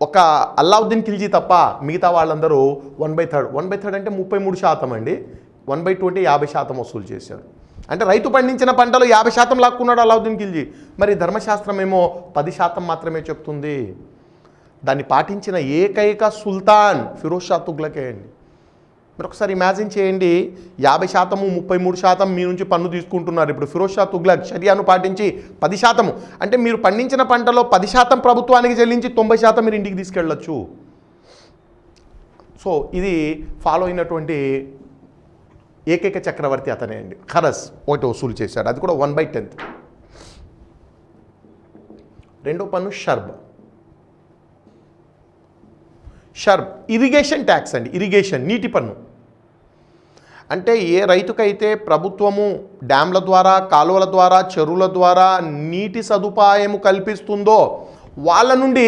ఒక అల్లావుద్దీన్ ఖిల్జీ తప్ప మిగతా వాళ్ళందరూ 1/3. 1/3 అంటే 33% అండి. 1/2 అంటే 50% వసూలు చేశారు. అంటే రైతు పండించిన పంటలో 50% లాక్కున్నాడు అల్లావుద్దీన్ ఖిల్జీ. మరి ధర్మశాస్త్రం ఏమో 10% మాత్రమే చెప్తుంది. దాన్ని పాటించిన ఏకైక సుల్తాన్ ఫిరోజ్ షా తుగ్లకే అండి. మీరు ఒకసారి ఇమాజిన్ చేయండి, 50%, 33% మీ నుంచి పన్ను తీసుకుంటున్నారు. ఇప్పుడు ఫిరోజ్ షా తుగ్లక్ షరియాను పాటించి 10%, అంటే మీరు పండించిన పంటలో 10% ప్రభుత్వానికి చెల్లించి 90% మీరు ఇంటికి తీసుకెళ్ళచ్చు. సో ఇది ఫాలో అయినటువంటి ఏకైక చక్రవర్తి అతనే అండి. ఖరజ్ ఒకటి వసూలు చేశాడు, అది కూడా 1/10. రెండో పన్ను షర్బ్. షర్బ్ ఇరిగేషన్ ట్యాక్స్ అండి. ఇరిగేషన్ నీటి పన్ను. అంటే ఏ రైతుకైతే ప్రభుత్వము డ్యామ్ల ద్వారా, కాలువల ద్వారా, చెరువుల ద్వారా నీటి సదుపాయము కల్పిస్తుందో వాళ్ళ నుండి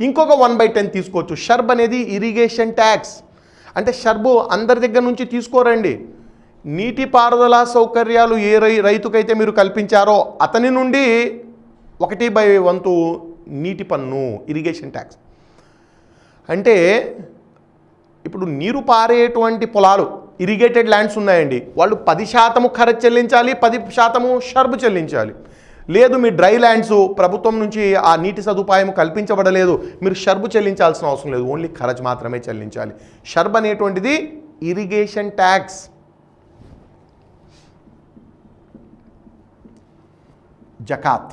ఇంకొక 1/10 తీసుకోవచ్చు. షర్బ్ అనేది ఇరిగేషన్ ట్యాక్స్. అంటే షర్బు అందరి దగ్గర నుంచి తీసుకోరండి. నీటిపారుదల సౌకర్యాలు ఏ రైతుకైతే మీరు కల్పించారో అతని నుండి 1/1 నీటి పన్ను, ఇరిగేషన్ ట్యాక్స్. అంటే ఇప్పుడు నీరు పారేటువంటి పొలాలు, ఇరిగేటెడ్ ల్యాండ్స్ ఉన్నాయండి, వాళ్ళు 10% ఖర్చు చెల్లించాలి, 10% షర్బు చెల్లించాలి. లేదు మీ డ్రై ల్యాండ్స్ ప్రభుత్వం నుంచి ఆ నీటి సదుపాయం కల్పించబడలేదు, మీరు షర్బు చెల్లించాల్సిన అవసరం లేదు, ఓన్లీ ఖర్చు మాత్రమే చెల్లించాలి. షర్బ్ అనేటువంటిది ఇరిగేషన్ ట్యాక్స్. జకాత్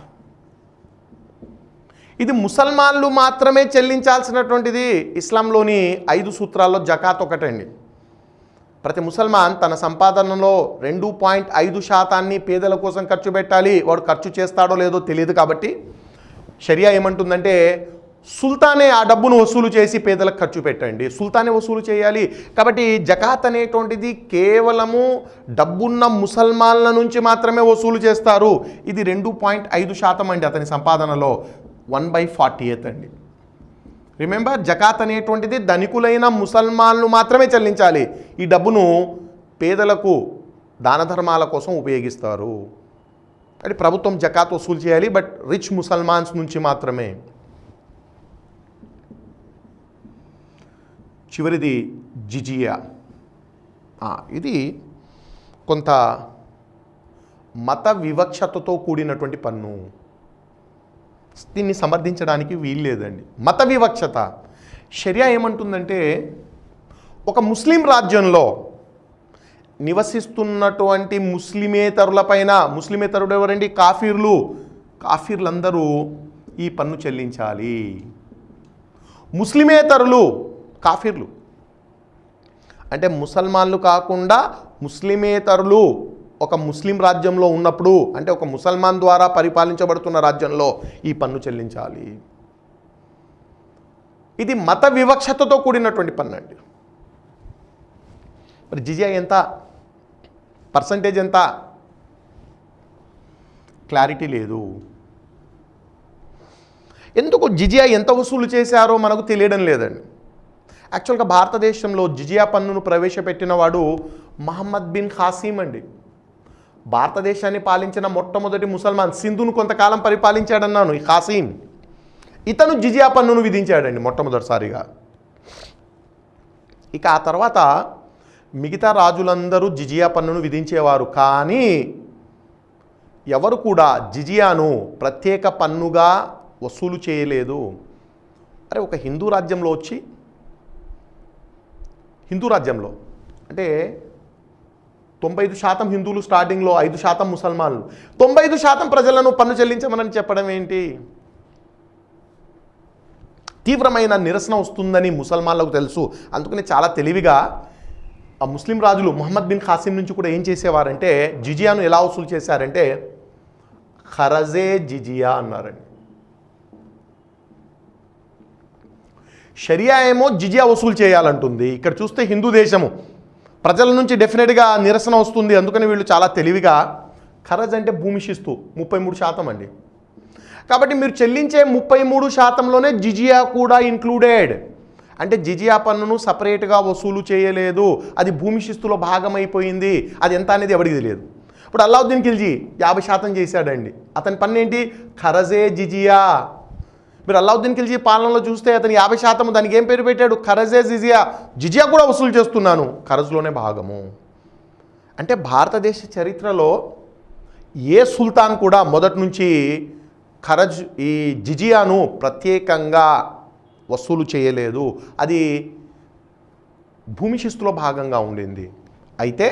ఇది ముసల్మాన్లు మాత్రమే చెల్లించాల్సినటువంటిది. ఇస్లాంలోని 5 సూత్రాల్లో జకాత్ ఒకటండి. ప్రతి ముసల్మాన్ తన సంపాదనలో 2.5% పేదల కోసం ఖర్చు పెట్టాలి. వాడు ఖర్చు చేస్తాడో లేదో తెలియదు కాబట్టి షరియా ఏమంటుందంటే సుల్తానే ఆ డబ్బును వసూలు చేసి పేదలకు ఖర్చు పెట్టండి, సుల్తానే వసూలు చేయాలి. కాబట్టి జకాత్ అనేటువంటిది కేవలము డబ్బున్న ముసల్మాన్ల నుంచి మాత్రమే వసూలు చేస్తారు. ఇది 2.5% అండి అతని సంపాదనలో. 1/48 అండి. రిమెంబర్, జకాత్ అనేటువంటిది ధనికులైన ముసల్మాన్లు మాత్రమే చెల్లించాలి. ఈ డబ్బును పేదలకు దాన ధర్మాల కోసం ఉపయోగిస్తారు. అంటే ప్రభుత్వం జకాత్ వసూలు చేయాలి, బట్ రిచ్ ముసల్మాన్స్ నుంచి మాత్రమే. చివరిది జిజియా. ఇది కొంత మత వివక్షతతో కూడినటువంటి పన్ను. దీన్ని సమర్థించడానికి వీల్లేదండి. మత వివక్షత. షరియా ఏమంటుందంటే ఒక ముస్లిం రాజ్యంలో నివసిస్తున్నటువంటి ముస్లిమేతరులపైన, ముస్లిమేతరుడు ఎవరండి? కాఫీర్లందరూ ఈ పన్ను చెల్లించాలి. ముస్లిమేతరులు కాఫీర్లు అంటే ముసల్మాన్లు కాకుండా ముస్లిమేతరులు ఒక ముస్లిం రాజ్యంలో ఉన్నప్పుడు, అంటే ఒక ముసల్మాన్ ద్వారా పరిపాలించబడుతున్న రాజ్యంలో ఈ పన్ను చెల్లించాలి. ఇది మత వివక్షతతో కూడినటువంటి పన్ను అండి. మరి జిజియా ఎంత, పర్సంటేజ్ ఎంత? క్లారిటీ లేదు. ఎందుకు జిజియా ఎంత వసూలు చేశారో మనకు తెలియడం లేదండి. యాక్చువల్గా భారతదేశంలో జిజియా పన్నును ప్రవేశపెట్టిన వాడు మహమ్మద్ బిన్ ఖాసిం అండి. భారతదేశాన్ని పాలించిన మొట్టమొదటి ముసల్మాన్. సింధును కొంతకాలం పరిపాలించాడన్నాను ఈ ఖాసిం. ఇతను జిజియా పన్నును విధించాడండి మొట్టమొదటిసారిగా. ఇక ఆ తర్వాత మిగతా రాజులందరూ జిజియా పన్నును విధించేవారు. కానీ ఎవరు కూడా జిజియాను ప్రత్యేక పన్నుగా వసూలు చేయలేదు. అరే ఒక హిందూ రాజ్యంలో వచ్చి, హిందూ రాజ్యంలో అంటే 95% హిందువులు స్టార్టింగ్లో, 5% ముసల్మాన్లు, 95% ప్రజలను పన్ను చెల్లించమని చెప్పడం ఏంటి? తీవ్రమైన నిరసన వస్తుందని ముసల్మాన్లకు తెలుసు. అందుకని చాలా తెలివిగా ఆ ముస్లిం రాజులు మహమ్మద్ బిన్ ఖాసిం నుంచి కూడా ఏం చేసేవారంటే జిజియాను ఎలా వసూలు చేశారంటే ఖరజే జిజియా అన్నారండి. షరియా ఏమో జిజియా వసూలు చేయాలంటుంది. ఇక్కడ చూస్తే హిందూ దేశము, ప్రజల నుంచి డెఫినెట్గా నిరసన వస్తుంది. అందుకని వీళ్ళు చాలా తెలివిగా ఖరజ్ అంటే భూమి శిస్తు 33% అండి. కాబట్టి మీరు చెల్లించే 33%లోనే జిజియా కూడా ఇంక్లూడెడ్. అంటే జిజియా పన్నును సపరేట్గా వసూలు చేయలేదు, అది భూమి శిస్తులో భాగమైపోయింది. అది ఎంత అనేది ఎవరికి తెలియదు. ఇప్పుడు అల్లావుద్దీన్ ఖిల్జీ 50% చేశాడండి. అతని పన్ను ఏంటి? ఖరజే జిజియా. మీరు అల్లావుద్దీన్ ఖిల్జీ పాలనలో చూస్తే అతను 50%, దానికి ఏం పేరు పెట్టాడు? ఖరజే జిజియా. జిజియా కూడా వసూలు చేస్తున్నాను, ఖరజ్లోనే భాగము. అంటే భారతదేశ చరిత్రలో ఏ సుల్తాన్ కూడా మొదటి నుంచి ఖరజ్ ఈ జిజియాను ప్రత్యేకంగా వసూలు చేయలేదు. అది భూమి శిస్తులో భాగంగా ఉండింది. అయితే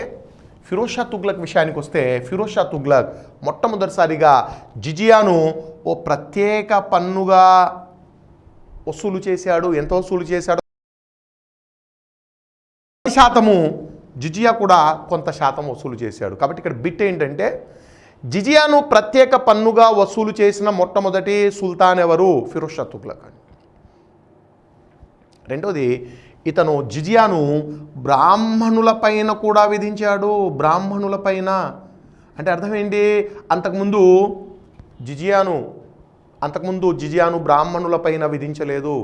ఫిరోజ్ షా తుగ్లక్ విషయానికి వస్తే, ఫిరోజ్ షా తుగ్లక్ మొట్టమొదటిసారిగా జిజియాను ఓ ప్రత్యేక పన్నుగా వసూలు చేశాడు. ఎంత వసూలు చేశాడు? 10% జిజియా కూడా కొంత శాతం వసూలు చేశాడు. కాబట్టి ఇక్కడ బిట్ ఏంటంటే జిజియాను ప్రత్యేక పన్నుగా వసూలు చేసిన మొట్టమొదటి సుల్తాన్ ఎవరు? ఫిరోజ్ షా తుగ్లక్ అని. రెండోది, ఇతను జిజియాను బ్రాహ్మణులపైన కూడా విధించాడు. బ్రాహ్మణులపైన అంటే అర్థం ఏంటి? అంతకుముందు జిజియాను బ్రాహ్మణులపైన విధించలేదు.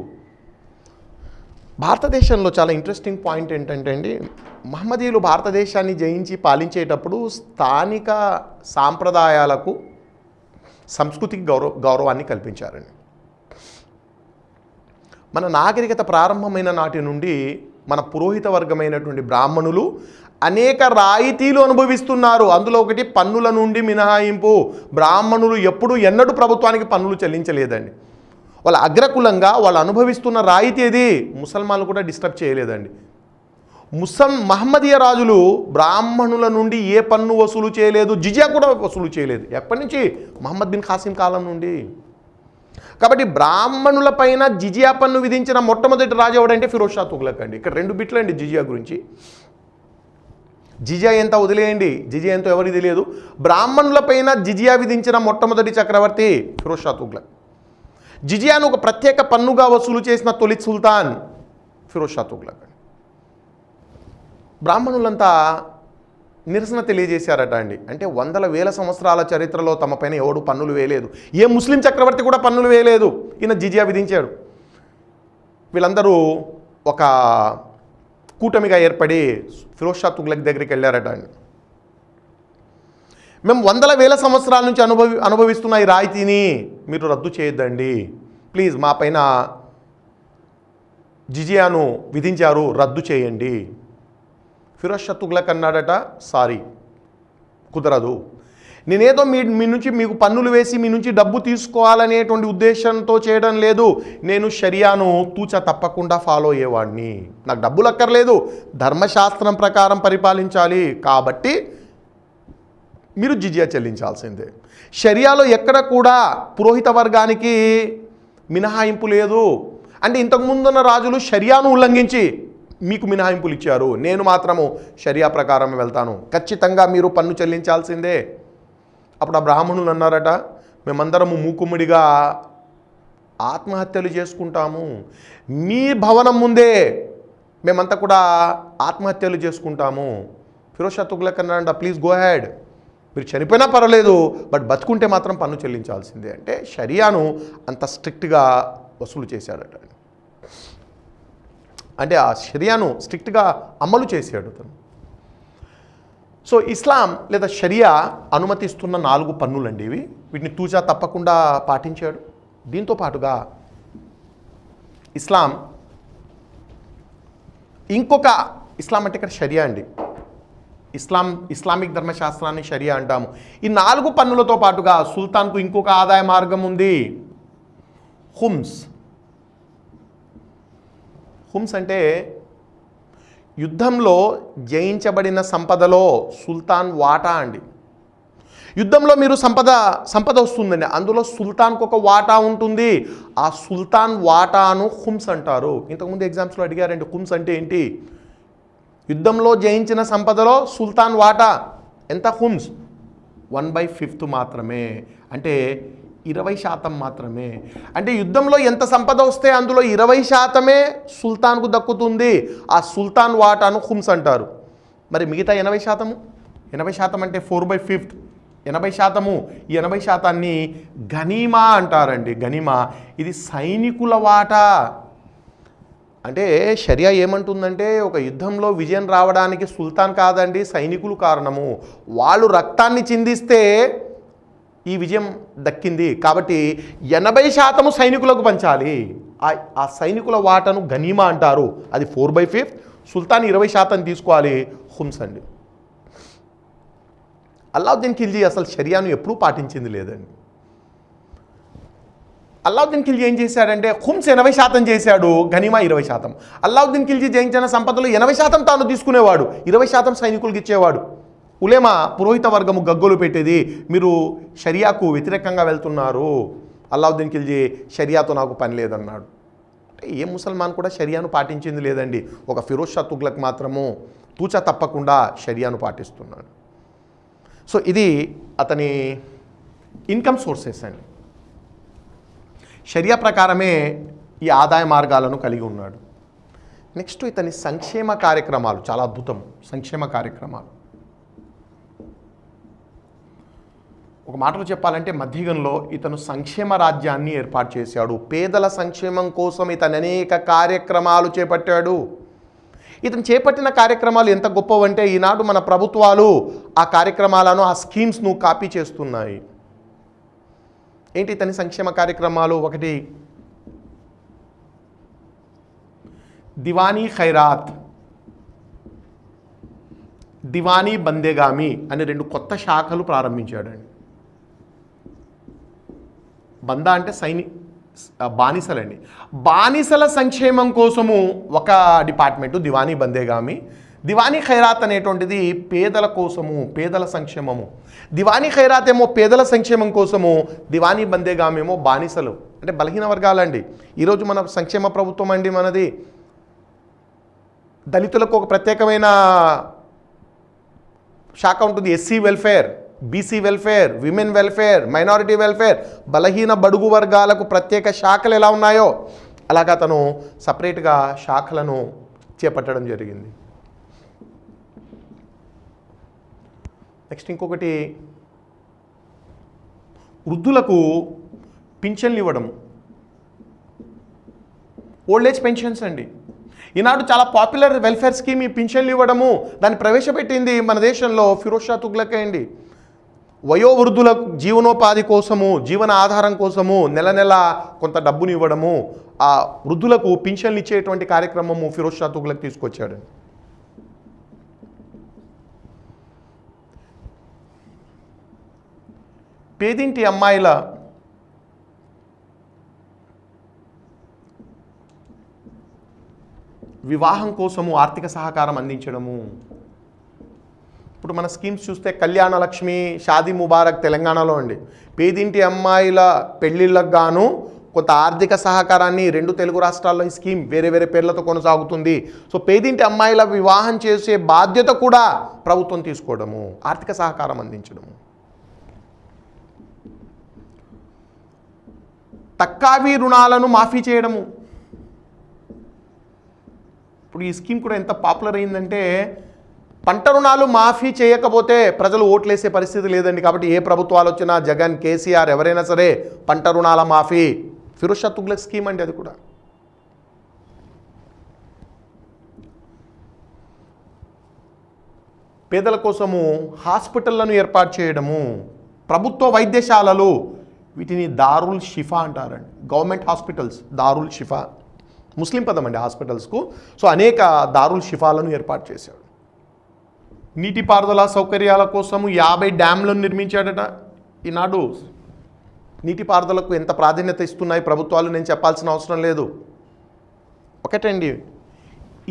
భారతదేశంలో చాలా ఇంట్రెస్టింగ్ పాయింట్ ఏంటంటే అండి, మహమ్మదీయులు భారతదేశాన్ని జయించి పాలించేటప్పుడు స్థానిక సాంప్రదాయాలకు, సంస్కృతికి గౌరవాన్ని కల్పించారండి. మన నాగరికత ప్రారంభమైన నాటి నుండి మన పురోహిత వర్గమైనటువంటి బ్రాహ్మణులు అనేక రాయితీలు అనుభవిస్తున్నారు. అందులో ఒకటి పన్నుల నుండి మినహాయింపు. బ్రాహ్మణులు ఎన్నడూ ప్రభుత్వానికి పన్నులు చెల్లించలేదండి. వాళ్ళ అగ్రకులంగా వాళ్ళు అనుభవిస్తున్న రాయితీ ఏది? ముసల్మాన్లు కూడా డిస్టర్బ్ చేయలేదండి. మహమ్మదీయ రాజులు బ్రాహ్మణుల నుండి ఏ పన్ను వసూలు చేయలేదు, జిజియా కూడా వసూలు చేయలేదు. ఎప్పటి నుంచి? మహమ్మద్ బిన్ ఖాసిం కాలం నుండి. కాబట్టి బ్రాహ్మణులపైన జిజియా పన్ను విధించిన మొట్టమొదటి రాజు ఎవడంటే ఫిరోజ్ షా తుగ్లక్ అండి. ఇక్కడ 2 బిట్లు అండి జిజియా గురించి. జిజియా ఎంత వదిలేయండి, జిజియా ఎంతో ఎవరికి తెలియదు. బ్రాహ్మణులపైన జిజియా విధించిన మొట్టమొదటి చక్రవర్తి ఫిరోజ్ షా తుగ్లక్. జిజియాను ఒక ప్రత్యేక పన్నుగా వసూలు చేసిన తొలి సుల్తాన్ ఫిరోజ్ షా తుగ్లక్. బ్రాహ్మణులంతా నిరసన తెలియజేశారట అండి. అంటే వందల వేల సంవత్సరాల చరిత్రలో తమ పైన ఎవడు పన్నులు వేయలేదు. ఏ ముస్లిం చక్రవర్తి కూడా పన్నులు వేయలేదు. ఈయన జిజియా విధించాడు. వీళ్ళందరూ ఒక కూటమిగా ఏర్పడి ఫిరోజ్ షా తుగ్లక్ దగ్గరికి వెళ్ళారట అండి. మేము వందల వేల సంవత్సరాల నుంచి అనుభవిస్తున్న ఈ రాయితీని మీరు రద్దు చేయొద్దండి ప్లీజ్, మా పైన జిజియాను విధించారు, రద్దు చేయండి. ఫిరోజ్ షా తుగ్లక్ అన్నాడట, సారీ కుదరదు. నేనేదో మీ నుంచి మీకు పన్నులు వేసి మీ నుంచి డబ్బు తీసుకోవాలనేటువంటి ఉద్దేశంతో చేయడం లేదు. నేను షరియాను తూచ తప్పకుండా ఫాలో అయ్యేవాడిని. నాకు డబ్బులు అక్కర్లేదు, ధర్మశాస్త్రం ప్రకారం పరిపాలించాలి, కాబట్టి మీరు జిజియా చెల్లించాల్సిందే. షరియాలో ఎక్కడ కూడా పురోహిత వర్గానికి మినహాయింపు లేదు. అంటే ఇంతకుముందున్న రాజులు షరియాను ఉల్లంఘించి మీకు మినహాయింపులు ఇచ్చారు, నేను మాత్రము షరియా ప్రకారం వెళ్తాను, ఖచ్చితంగా మీరు పన్ను చెల్లించాల్సిందే. అప్పుడు ఆ బ్రాహ్మణులు అన్నారట, మేమందరము మూకుమ్మడిగా ఆత్మహత్యలు చేసుకుంటాము, మీ భవనం ముందే మేమంతా కూడా ఆత్మహత్యలు చేసుకుంటాము. ఫిరోజ్ షా తుగ్లక్ అన్నారంట, ప్లీజ్ గో హెడ్, మీరు చనిపోయినా పర్వాలేదు, బట్ బతుకుంటే మాత్రం పన్ను చెల్లించాల్సిందే. అంటే షరియాను అంత స్ట్రిక్ట్గా వసూలు చేశాడట. అంటే ఆ షరియాను స్ట్రిక్ట్గా అమలు చేశాడు తను. సో ఇస్లాం లేదా షరియా అనుమతిస్తున్న 4 పన్నులండి ఇవి. వీటిని తూచా తప్పకుండా పాటించాడు. దీంతో పాటుగా ఇస్లాం ఇస్లాం అంటే ఇక్కడ షరియా అండి, ఇస్లామిక్ ధర్మశాస్త్రాన్ని షరియా అంటాము. ఈ 4 పన్నులతో పాటుగా సుల్తాన్కు ఇంకొక ఆదాయ మార్గం ఉంది, హుమ్స్. హుమ్స్ అంటే యుద్ధంలో జయించబడిన సంపదలో సుల్తాన్ వాటా అండి. యుద్ధంలో మీరు సంపద వస్తుందండి, అందులో సుల్తాన్కు ఒక వాటా ఉంటుంది. ఆ సుల్తాన్ వాటాను హుమ్స్ అంటారు. ఇంతకుముందు ఎగ్జామ్స్లో అడిగారండి, హుమ్స్ అంటే ఏంటి? యుద్ధంలో జయించిన సంపదలో సుల్తాన్ వాటా ఎంత? హుమ్స్ 1/5 మాత్రమే, అంటే 20% మాత్రమే. అంటే యుద్ధంలో ఎంత సంపద వస్తే అందులో 20% సుల్తాన్కు దక్కుతుంది. ఆ సుల్తాన్ వాటాను హుమ్స్ అంటారు. మరి మిగతా 80% అంటే 4/5, 80%. ఈ 80%ని గనీమా అంటారండి. గనీమా ఇది సైనికుల వాటా. అంటే షరియా ఏమంటుందంటే ఒక యుద్ధంలో విజయం రావడానికి సుల్తాన్ కాదండి, సైనికులు కారణము. వాళ్ళు రక్తాన్ని చిందిస్తే ఈ విజయం దక్కింది, కాబట్టి 80% సైనికులకు పంచాలి. ఆ సైనికుల వాటను గనీమా అంటారు. అది 4/5. సుల్తాన్ 20% తీసుకోవాలి, హుమ్స్ అండి. అల్లావుద్దీన్ ఖిల్జీ అసలు షరియాను ఎప్పుడూ పాటించింది లేదండి. అల్లావుద్దీన్ ఖిల్జీ ఏం చేశాడంటే హుమ్స్ 80% చేశాడు, గనీమా 20%. అల్లావుద్దీన్ ఖిల్జీ జయించిన సంపదలు 80% తాను తీసుకునేవాడు, 20% సైనికులకు ఇచ్చేవాడు. ఉలేమా పురోహిత వర్గము గగ్గోలు పెట్టేది, మీరు షరియాకు వ్యతిరేకంగా వెళ్తున్నారు, అల్లావుద్దీన్ ఖిల్జీ షరియాతో నాకు పని లేదన్నాడు. అంటే ఏ ముసల్మాన్ కూడా షరియాను పాటించింది లేదండి. ఒక ఫిరోజ్ షా తుగ్లక్ మాత్రము తూచా తప్పకుండా షరియాను పాటిస్తున్నాడు. సో ఇది అతని ఇన్కమ్ సోర్సెస్ అండి. షరియా ప్రకారమే ఈ ఆదాయ మార్గాలను కలిగి ఉన్నాడు. నెక్స్ట్ ఇతని సంక్షేమ కార్యక్రమాలు చాలా అద్భుతం. సంక్షేమ కార్యక్రమాలు ఒక మాటలో చెప్పాలంటే మధ్యయుగంలో ఇతను సంక్షేమ రాజ్యాన్ని ఏర్పాటు చేశాడు. పేదల సంక్షేమం కోసం ఇతను అనేక కార్యక్రమాలు చేపట్టాడు. ఇతను చేపట్టిన కార్యక్రమాలు ఎంత గొప్పవంటే ఈనాడు మన ప్రభుత్వాలు ఆ కార్యక్రమాలను, ఆ స్కీమ్స్ను కాపీ చేస్తున్నాయి. ఏంటి ఇతని సంక్షేమ కార్యక్రమాలు? ఒకటి దివానీ ఖైరాత్, దివానీ బందేగామి అనే 2 కొత్త శాఖలు ప్రారంభించాడండి. బందా అంటే బానిసలండి. బానిసల సంక్షేమం కోసము ఒక డిపార్ట్మెంటు దివానీ బందేగామి. దివానీ ఖైరాత్ అనేటువంటిది పేదల కోసము, పేదల సంక్షేమము. దివానీ ఖైరాత్ ఏమో పేదల సంక్షేమం కోసము, దివానీ బందేగామి ఏమో బానిసలు అంటే బలహీన వర్గాలండి. ఈరోజు మన సంక్షేమ ప్రభుత్వం అండి మనది. దళితులకు ఒక ప్రత్యేకమైన శాఖ ఉంటుంది, SC welfare, BC welfare, women welfare, minority welfare. బలహీన బడుగు వర్గాలకు ప్రత్యేక శాఖలు ఎలా ఉన్నాయో అలాగా తను సపరేట్గా శాఖలను చేపట్టడం జరిగింది. నెక్స్ట్ ఇంకొకటి వృద్ధులకు పింఛన్లు ఇవ్వడం, ఓల్డ్ ఏజ్ పెన్షన్స్ అండి. ఈనాడు చాలా పాపులర్ వెల్ఫేర్ స్కీమ్ ఈ పింఛన్లు ఇవ్వడము. దాన్ని ప్రవేశపెట్టింది మన దేశంలో ఫిరోజ్ షా తుగ్లకే అండి. వయోవృద్ధులకు జీవనోపాధి కోసము, జీవన ఆధారం కోసము నెల నెల కొంత డబ్బుని ఇవ్వడము, ఆ వృద్ధులకు పింఛన్లు ఇచ్చేటువంటి కార్యక్రమము ఫిరోజ్ షా తుగ్లక్ తీసుకొచ్చాడు. పేదింటి అమ్మాయిల వివాహం కోసము ఆర్థిక సహకారం అందించడము. ఇప్పుడు మన స్కీమ్స్ చూస్తే కళ్యాణ లక్ష్మి, షాదీ ముబారక్ తెలంగాణలో అండి. పేదింటి అమ్మాయిల పెళ్లిళ్ళకు గాను కొంత ఆర్థిక సహకారాన్ని 2 తెలుగు రాష్ట్రాల్లో ఈ స్కీమ్ వేరే వేరే పేర్లతో కొనసాగుతుంది. సో పేదింటి అమ్మాయిల వివాహం చేసే బాధ్యత కూడా ప్రభుత్వం తీసుకోవడము, ఆర్థిక సహకారం అందించడము. తక్కావి రుణాలను మాఫీ చేయడము. ఇప్పుడు ఈ స్కీమ్ కూడా ఎంత పాపులర్ అయిందంటే పంట రుణాలు మాఫీ చేయకపోతే ప్రజలు ఓట్లేసే పరిస్థితి లేదండి. కాబట్టి ఏ ప్రభుత్వాలు వచ్చినా జగన్, కేసీఆర్ ఎవరైనా సరే పంట రుణాల మాఫీ. ఫిరోజ్ షా తుగ్లక్ స్కీమ్ అండి అది కూడా. పేదల కోసము హాస్పిటళ్లను ఏర్పాటు చేయడము, ప్రభుత్వ వైద్యశాలలు, వీటిని దారుల్ షిఫా అంటారండి. గవర్నమెంట్ హాస్పిటల్స్ దారుల్ షిఫా, ముస్లిం పదం అండి హాస్పిటల్స్కు. సో అనేక దారుల్ షిఫాలను ఏర్పాటు చేశాడు. నీటిపారుదల సౌకర్యాల కోసము 50 డ్యామ్లను నిర్మించాడట. ఈనాడు నీటిపారుదలకు ఎంత ప్రాధాన్యత ఇస్తున్నాయి ప్రభుత్వాలు నేను చెప్పాల్సిన అవసరం లేదు. ఒకటండి,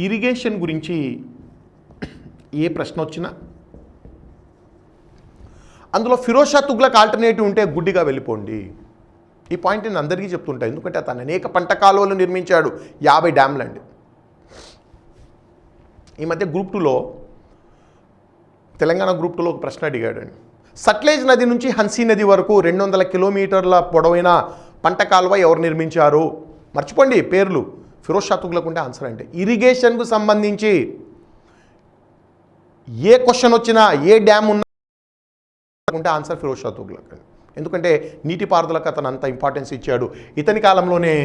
ఇరిగేషన్ గురించి ఏ ప్రశ్న వచ్చినా అందులో ఫిరోజ్ షా తుగ్లక్ ఆల్టర్నేటివ్ ఉంటే గుడ్డిగా వెళ్ళిపోండి. ఈ పాయింట్ నేను అందరికీ చెప్తుంటా, ఎందుకంటే అతను అనేక పంట కాలువలు నిర్మించాడు, 50 డ్యామ్లు అండి. ఈ మధ్య గ్రూప్ 2లో తెలంగాణ గ్రూప్ 2లో ఒక ప్రశ్న అడిగాడండి. సట్లెజ్ నది నుంచి హన్సీ నది వరకు 200 కిలోమీటర్ల పొడవైన పంట కాలువ ఎవరు నిర్మించారు? మర్చిపోండి పేర్లు, ఫిరోజ్ షా తుగ్లక్ ఉంటే ఆన్సర్. అంటే ఇరిగేషన్కు సంబంధించి ఏ క్వశ్చన్ వచ్చినా, ఏ డ్యామ్ ఉన్నా ఉంటే ఆన్సర్ ఫిరోజ్ షా తుగ్లక్. ఎందుకంటే నీటిపారుదలకు అతను అంత ఇంపార్టెన్స్ ఇచ్చాడు. ఇతని కాలంలోనే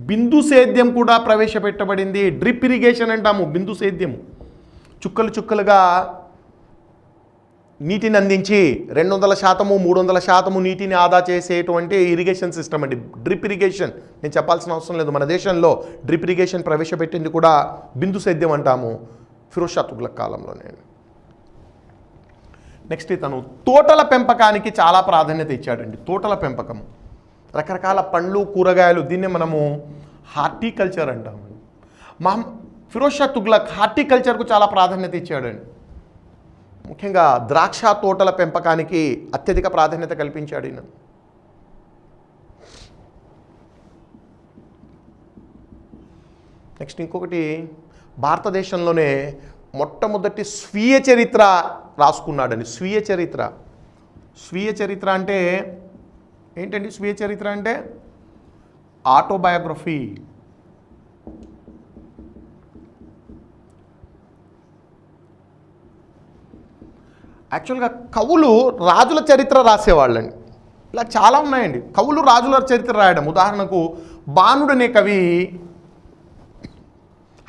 బిందు సేద్యం కూడా ప్రవేశపెట్టబడింది. డ్రిప్ ఇరిగేషన్ అంటాము, బిందు సేద్యం. చుక్కలు చుక్కలుగా నీటిని అందించి 200%, 300% నీటిని ఆదా చేసేటువంటి ఇరిగేషన్ సిస్టమ్ అండి డ్రిప్ ఇరిగేషన్. నేను చెప్పాల్సిన అవసరం లేదు, మన దేశంలో డ్రిప్ ఇరిగేషన్ ప్రవేశపెట్టింది కూడా బిందు సేద్యం అంటాము ఫిరోజ్ షా తుగ్లక్ కాలంలోనే. నెక్స్ట్ ఇతను తోటల పెంపకానికి చాలా ప్రాధాన్యత ఇచ్చాడండి. తోటల పెంపకం, రకరకాల పండ్లు, కూరగాయలు, దీన్నే మనము హార్టికల్చర్ అంటాము. ఫిరోజ్ షా తుగ్లక్ హార్టికల్చర్కు చాలా ప్రాధాన్యత ఇచ్చాడండి. ముఖ్యంగా ద్రాక్ష తోటల పెంపకానికి అత్యధిక ప్రాధాన్యత కల్పించాడు ఈయన. నెక్స్ట్ ఇంకొకటి, భారతదేశంలోనే మొట్టమొదటి స్వీయ చరిత్ర రాసుకున్నాడని. స్వీయ చరిత్ర, స్వీయ చరిత్ర అంటే ఏంటండి? స్వీయ చరిత్ర అంటే ఆటోబయోగ్రఫీ. యాక్చువల్గా కవులు రాజుల చరిత్ర రాసేవాళ్ళండి. ఇలా చాలా ఉన్నాయండి కవులు రాజుల చరిత్ర రాయడం. ఉదాహరణకు బాణుడు అనే కవి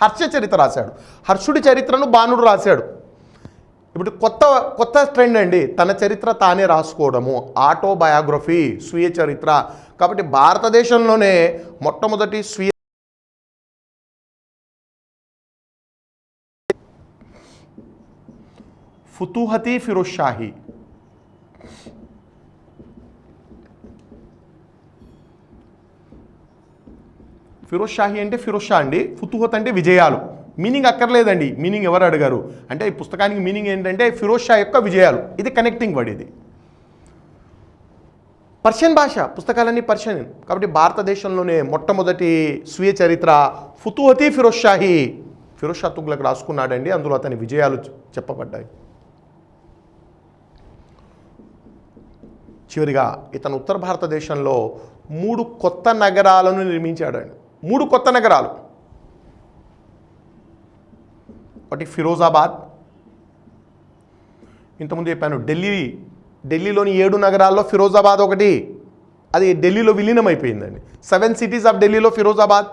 హర్ష చరిత్ర రాశాడు. హర్షుడి చరిత్రను బాణుడు రాశాడు. ఇప్పుడు కొత్త ట్రెండ్ అండి, తన చరిత్ర తానే రాసుకోవడము, ఆటోబయోగ్రఫీ, స్వీయ చరిత్ర. కాబట్టి భారతదేశంలోనే మొట్టమొదటి స్వీయ ఫుతూహతి ఫిరోజ్ షాహీ. ఫిరోజ్ షాహీ అంటే ఫిరోజ్ షా అండి, ఫుతూహత్ అంటే విజయాలు. మీనింగ్ అక్కర్లేదండి, మీనింగ్ ఎవరు అడిగారు అంటే ఈ పుస్తకానికి మీనింగ్ ఏంటంటే ఫిరోజ్ షా యొక్క విజయాలు. ఇది కనెక్టింగ్ వర్డ్. ఇది పర్షియన్ భాష, పుస్తకాలన్నీ పర్షియన్. కాబట్టి భారతదేశంలోనే మొట్టమొదటి స్వీయ చరిత్ర ఫుతూహతి ఫిరోజ్ షాహీ, ఫిరోజ్ షా తుగ్లక్ రాసుకున్నాడండి. అందులో అతని విజయాలు చెప్పబడ్డాయి. చివరిగా ఇతను ఉత్తర భారతదేశంలో 3 కొత్త నగరాలను నిర్మించాడండి. 3 కొత్త నగరాలు. ఒకటి ఫిరోజాబాద్, ఇంతకుముందు చెప్పాను ఢిల్లీలోని 7 నగరాల్లో ఫిరోజాబాద్ ఒకటి, అది ఢిల్లీలో విలీనం అయిపోయిందండి. 7 సిటీస్ ఆఫ్ ఢిల్లీలో ఫిరోజాబాద్.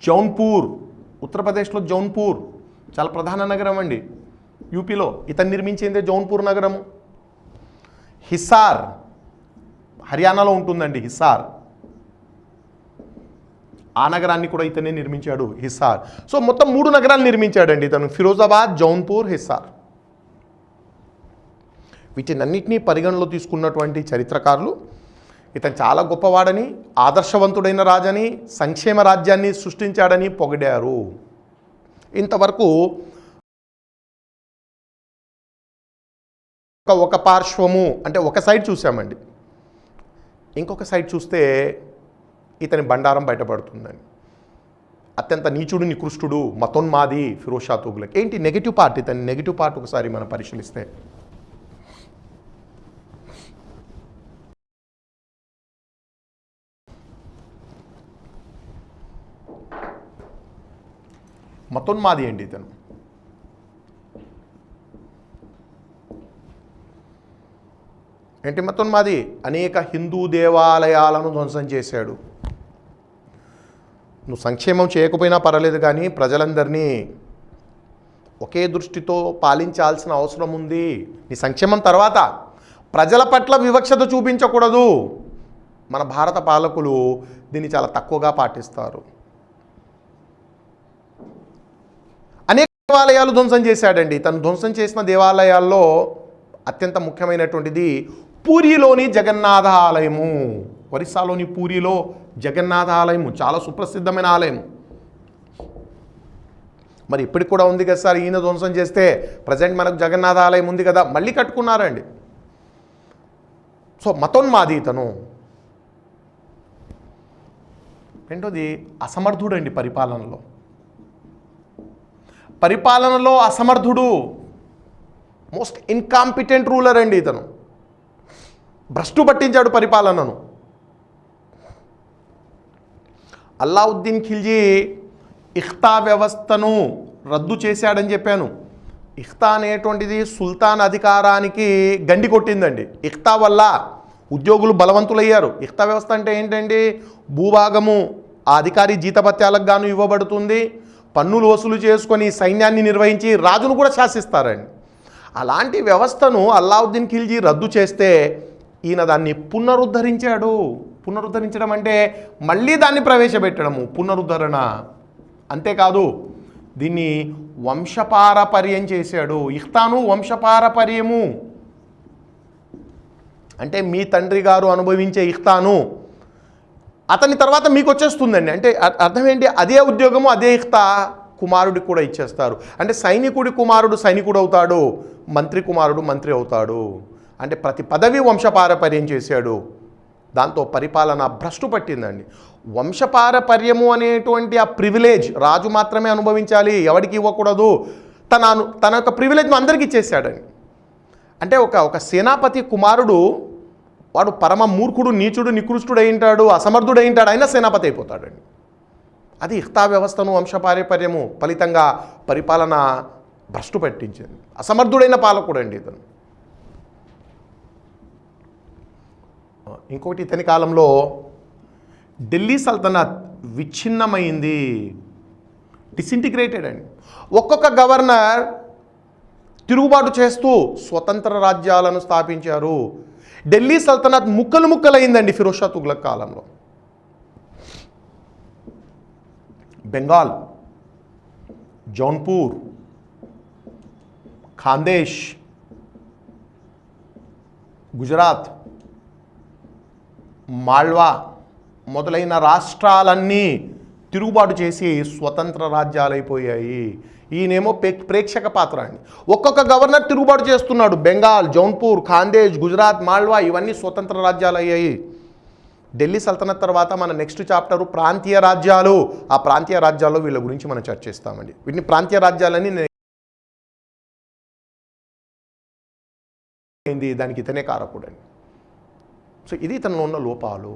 జౌన్పూర్, ఉత్తరప్రదేశ్లో జౌన్పూర్ చాలా ప్రధాన నగరం అండి యూపీలో. ఇతను నిర్మించిందే జౌన్పూర్ నగరము. హిసార్ హర్యానాలో ఉంటుందండి. హిసార్, ఆ నగరాన్ని కూడా ఇతనే నిర్మించాడు, హిసార్. సో మొత్తం 3 నగరాలు నిర్మించాడండి ఇతను, ఫిరోజాబాద్, జౌన్పూర్, హిసార్. వీటినన్నింటినీ పరిగణలో తీసుకున్నటువంటి చరిత్రకారులు ఇతను చాలా గొప్పవాడని, ఆదర్శవంతుడైన రాజని, సంక్షేమ రాజ్యాన్ని సృష్టించాడని పొగిడారు. ఇంతవరకు ఒక పార్శ్వము అంటే ఒక సైడ్ చూసామండి. ఇంకొక సైడ్ చూస్తే ఇతని బండారం బయటపడుతుందండి. అత్యంత నీచుడు, నికృష్టుడు, మతోన్మాది ఫిరోజ్ షా తుగ్లక్. ఏంటి నెగిటివ్ పార్ట్? ఇతని నెగిటివ్ పార్ట్ ఒకసారి మనం పరిశీలిస్తే మతోన్మాది అండి ఇతను. ఏంటి మతోన్మాది? అనేక హిందూ దేవాలయాలను ధ్వంసం చేశాడు. నువ్వు సంక్షేమం చేయకపోయినా పర్వాలేదు, కానీ ప్రజలందరినీ ఒకే దృష్టితో పాలించాల్సిన అవసరం ఉంది. నీ సంక్షేమం తర్వాత ప్రజల పట్ల వివక్షత చూపించకూడదు. మన భారత పాలకులు దీన్ని చాలా తక్కువగా పాటిస్తారు. అనేక దేవాలయాలు ధ్వంసం చేశాడండి. తను ధ్వంసం చేసిన దేవాలయాల్లో అత్యంత ముఖ్యమైనటువంటిది పూరిలోని జగన్నాథ ఆలయము. ఒరిస్సాలోని పూరిలో జగన్నాథ ఆలయము చాలా సుప్రసిద్ధమైన ఆలయం. మరి ఇప్పటికి కూడా ఉంది కదా సార్, ఈయన ధ్వంసం చేస్తే ప్రజెంట్ మనకు జగన్నాథ ఆలయం ఉంది కదా, మళ్ళీ కట్టుకున్నారండి. సో మతోన్మాది ఇతను. రెండోది అసమర్థుడండి పరిపాలనలో అసమర్థుడు. మోస్ట్ ఇన్కాంపిటెంట్ రూలర్ అండి ఇతను. భ్రష్టు పట్టించాడు పరిపాలనను. అల్లావుద్దీన్ ఖిల్జీ ఇఖ్తా వ్యవస్థను రద్దు చేశాడని చెప్పాను. ఇఖ్తా అనేటువంటిది సుల్తాన్ అధికారానికి గండి కొట్టిందండి. ఇఖ్తా వల్ల ఉద్యోగులు బలవంతులయ్యారు. ఇఖ్తా వ్యవస్థ అంటే ఏంటండి? భూభాగము ఆ అధికారి జీతభత్యాలకు గాను ఇవ్వబడుతుంది. పన్నులు వసూలు చేసుకొని సైన్యాన్ని నిర్వహించి రాజును కూడా శాసిస్తారండి. అలాంటి వ్యవస్థను అల్లావుద్దీన్ ఖిల్జీ రద్దు చేస్తే ఈయన దాన్ని పునరుద్ధరించాడు. పునరుద్ధరించడం అంటే మళ్ళీ దాన్ని ప్రవేశపెట్టడము, పునరుద్ధరణ. అంతేకాదు దీన్ని వంశపారపర్యం చేశాడు. ఇఖ్తాను వంశపారపర్యము అంటే మీ తండ్రి గారు అనుభవించే ఇఖ్తాను అతని తర్వాత మీకు వచ్చేస్తుందండి. అంటే అర్థం ఏంటి? అదే ఉద్యోగము, అదే ఇఖ్తా కుమారుడికి కూడా ఇచ్చేస్తారు. అంటే సైనికుడి కుమారుడు సైనికుడు అవుతాడు, మంత్రి కుమారుడు మంత్రి అవుతాడు. అంటే ప్రతి పదవి వంశపారపర్యం చేశాడు. దాంతో పరిపాలన భ్రష్టు పట్టిందండి. వంశపారపర్యము అనేటువంటి ఆ ప్రివిలేజ్ రాజు మాత్రమే అనుభవించాలి, ఎవరికి ఇవ్వకూడదు. తన యొక్క ప్రివిలేజ్ను అందరికీ ఇచ్చేసాడని. అంటే ఒక సేనాపతి కుమారుడు వాడు పరమ మూర్ఖుడు, నీచుడు, నికృష్టుడు అయింటాడు, అసమర్థుడు అయింటాడు, అయినా సేనాపతి అయిపోతాడండి. అది ఇఖ్తా వ్యవస్థను వంశపారపర్యము ఫలితంగా పరిపాలన భ్రష్టు పట్టించింది. అసమర్థుడైన పాలకుడు అండి ఇతను. ఇంకొకటి, ఇతని కాలంలో ఢిల్లీ సల్తనత్ విచ్ఛిన్నమైంది, డిసింటిగ్రేటెడ్ అండి. ఒక్కొక్క గవర్నర్ తిరుగుబాటు చేస్తూ స్వతంత్ర రాజ్యాలను స్థాపించారు. ఢిల్లీ సల్తనత్ ముక్కలైందండి ఫిరోజ్ షా తుగ్లక్ కాలంలో. బెంగాల్, జౌన్పూర్, ఖాందేశ్, గుజరాత్, మాల్వా మొదలైన రాష్ట్రాలన్నీ తిరుగుబాటు చేసి స్వతంత్ర రాజ్యాలైపోయాయి. ఈయనేమో ప్రేక్షక పాత్ర అండి. ఒక్కొక్క గవర్నర్ తిరుగుబాటు చేస్తున్నాడు. బెంగాల్, జౌన్పూర్, ఖాందేశ్, గుజరాత్, మాల్వా ఇవన్నీ స్వతంత్ర రాజ్యాలు అయ్యాయి. ఢిల్లీ సల్తనత్ తర్వాత మన నెక్స్ట్ చాప్టరు ప్రాంతీయ రాజ్యాలు. ఆ ప్రాంతీయ రాజ్యాల్లో వీళ్ళ గురించి మనం చర్చిస్తామండి. వీటిని ప్రాంతీయ రాజ్యాలని దానికి ఇతనే కారకుడండి. సో ఇది ఇతనిలో ఉన్న లోపాలు.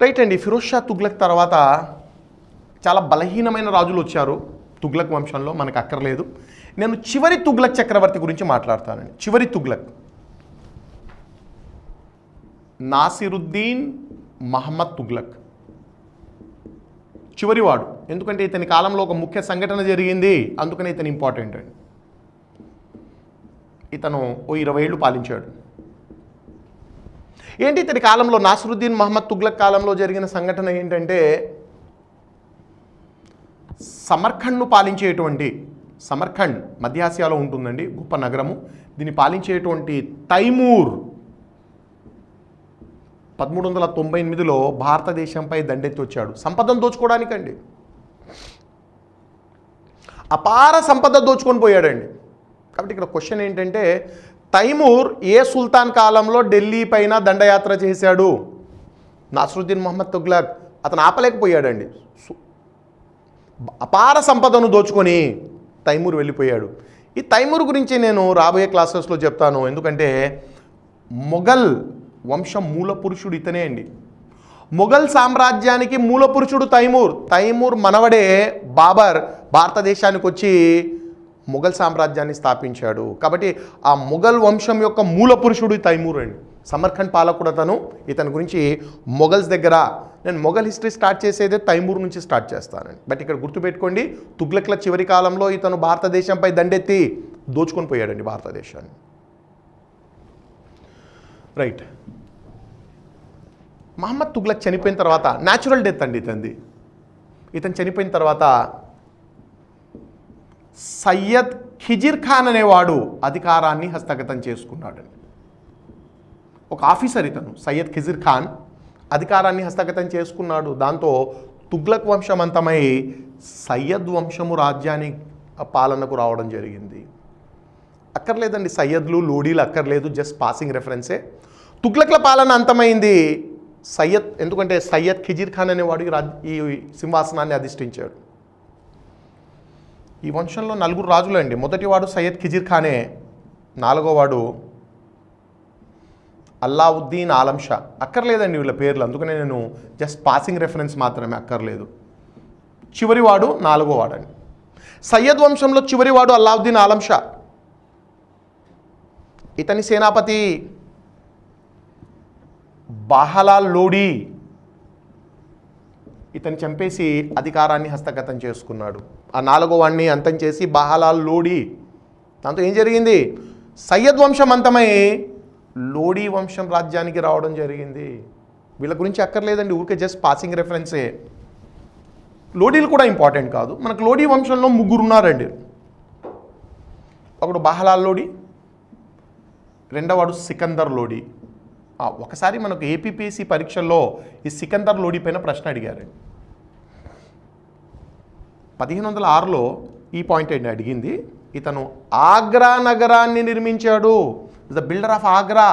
రైట్ అండి. ఫిరోజ్ షా తుగ్లక్ తర్వాత చాలా బలహీనమైన రాజులు వచ్చారు తుగ్లక్ వంశంలో, మనకు అక్కర్లేదు. నేను చివరి తుగ్లక్ చక్రవర్తి గురించి మాట్లాడతానండి. చివరి తుగ్లక్ నాసిరుద్దీన్ మహమ్మద్ తుగ్లక్, చివరివాడు. ఎందుకంటే ఇతని కాలంలో ఒక ముఖ్య సంఘటన జరిగింది, అందుకని ఇతను ఇంపార్టెంట్ అండి. ఇతను 20 ఏళ్ళు పాలించాడు. ఏంటి ఇతని కాలంలో, నాసిరుద్దీన్ మహమ్మద్ తుగ్లక్ కాలంలో జరిగిన సంఘటన ఏంటంటే, సమర్ఖండ్ను పాలించేటువంటి సమర్ఖండ్ మధ్య ఆసియాలో ఉంటుందండి, గొప్ప నగరము. దీన్ని పాలించేటువంటి తైమూర్ 1398లో భారతదేశంపై దండెత్తి వచ్చాడు సంపదను దోచుకోవడానికండి. అపార సంపద దోచుకొని పోయాడండి. కాబట్టి ఇక్కడ క్వశ్చన్ ఏంటంటే, తైమూర్ ఏ సుల్తాన్ కాలంలో ఢిల్లీ పైన దండయాత్ర చేశాడు? నాసరుద్దీన్ మొహమ్మద్ తుగ్లక్. అతను ఆపలేకపోయాడండి. అపార సంపదను దోచుకొని తైమూర్ వెళ్ళిపోయాడు. ఈ తైమూర్ గురించి నేను రాబోయే క్లాసెస్లో చెప్తాను. ఎందుకంటే మొఘల్ వంశం మూల పురుషుడు ఇతనే అండి. మొఘల్ సామ్రాజ్యానికి మూల పురుషుడు తైమూర్. తైమూర్ మనవడే బాబర్ భారతదేశానికి వచ్చి మొఘల్ సామ్రాజ్యాన్ని స్థాపించాడు. కాబట్టి ఆ మొఘల్ వంశం యొక్క మూల పురుషుడు తైమూర్ అండి. సమర్ఖండ్ పాలకుడు అతను. ఇతని గురించి మొఘల్స్ దగ్గర నేను మొఘల్ హిస్టరీ స్టార్ట్ చేసేదే తైమూర్ నుంచి స్టార్ట్ చేస్తానండి. బట్ ఇక్కడ గుర్తుపెట్టుకోండి, తుగ్లక్ల చివరి కాలంలో ఇతను భారతదేశంపై దండెత్తి దోచుకొని పోయాడండి భారతదేశాన్ని. రైట్. మహమ్మద్ తుగ్లక్ చనిపోయిన తర్వాత, న్యాచురల్ డెత్ అండి ఇతనిది. ఇతను చనిపోయిన తర్వాత సయ్యద్ ఖిజిర్ ఖాన్ అనేవాడు అధికారాన్ని హస్తగతం చేసుకున్నాడండి. ఒక ఆఫీసర్ ఇతను సయ్యద్ ఖిజిర్ ఖాన్ అధికారాన్ని హస్తగతం చేసుకున్నాడు. దాంతో తుగ్లక్ వంశం అంతమై సయ్యద్ వంశము రాజ్యాన్ని పాలనకు రావడం జరిగింది. అక్కర్లేదండి, సయ్యద్లు లోడీలు అక్కర్లేదు, జస్ట్ పాసింగ్ రెఫరెన్సే. తుగ్లక్ల పాలన అంతమైంది. సయ్యద్, ఎందుకంటే సయ్యద్ ఖిజిర్ ఖాన్ అనేవాడు ఈ సింహాసనాన్ని అధిష్ఠించాడు. ఈ వంశంలో 4 రాజులు అండి. మొదటివాడు సయ్యద్ ఖిజిర్ ఖానే, 4వవాడు అల్లావుద్దీన్ ఆలం షా. అక్కర్లేదండి వీళ్ళ పేర్లు, అందుకనే నేను జస్ట్ పాసింగ్ రెఫరెన్స్ మాత్రమే, అక్కర్లేదు. చివరివాడు 4వవాడండి. సయ్యద్ వంశంలో చివరివాడు అల్లావుద్దీన్ ఆలం షా. ఇతని సేనాపతి బహలాల్ లోడీ. ఇతను చంపేసి అధికారాన్ని హస్తగతం చేసుకున్నాడు. ఆ 4వవాడిని అంతం చేసి బహలాల్ లోడీ. దాంతో ఏం జరిగింది? సయ్యద్ వంశం అంతమై లోడీ వంశం రాజ్యానికి రావడం జరిగింది. వీళ్ళ గురించి అక్కర్లేదండి, ఊరికే జస్ట్ పాసింగ్ రెఫరెన్సే. లోడీలు కూడా ఇంపార్టెంట్ కాదు. మనకు లోడీ వంశంలో 3 ఉన్నారండి. ఒకడు బహలాల్ లోడీ, రెండవవాడు సికందర్ లోడీ. ఒకసారి మనకు ఏపీపీఎస్సీ పరీక్షల్లో ఈ సికందర్ లోడీ పైన ప్రశ్న అడిగారండి. 1506లో ఈ పాయింట్ ఏంటి అడిగింది. ఇతను ఆగ్రా నగరాన్ని నిర్మించాడు. The builder of Agra.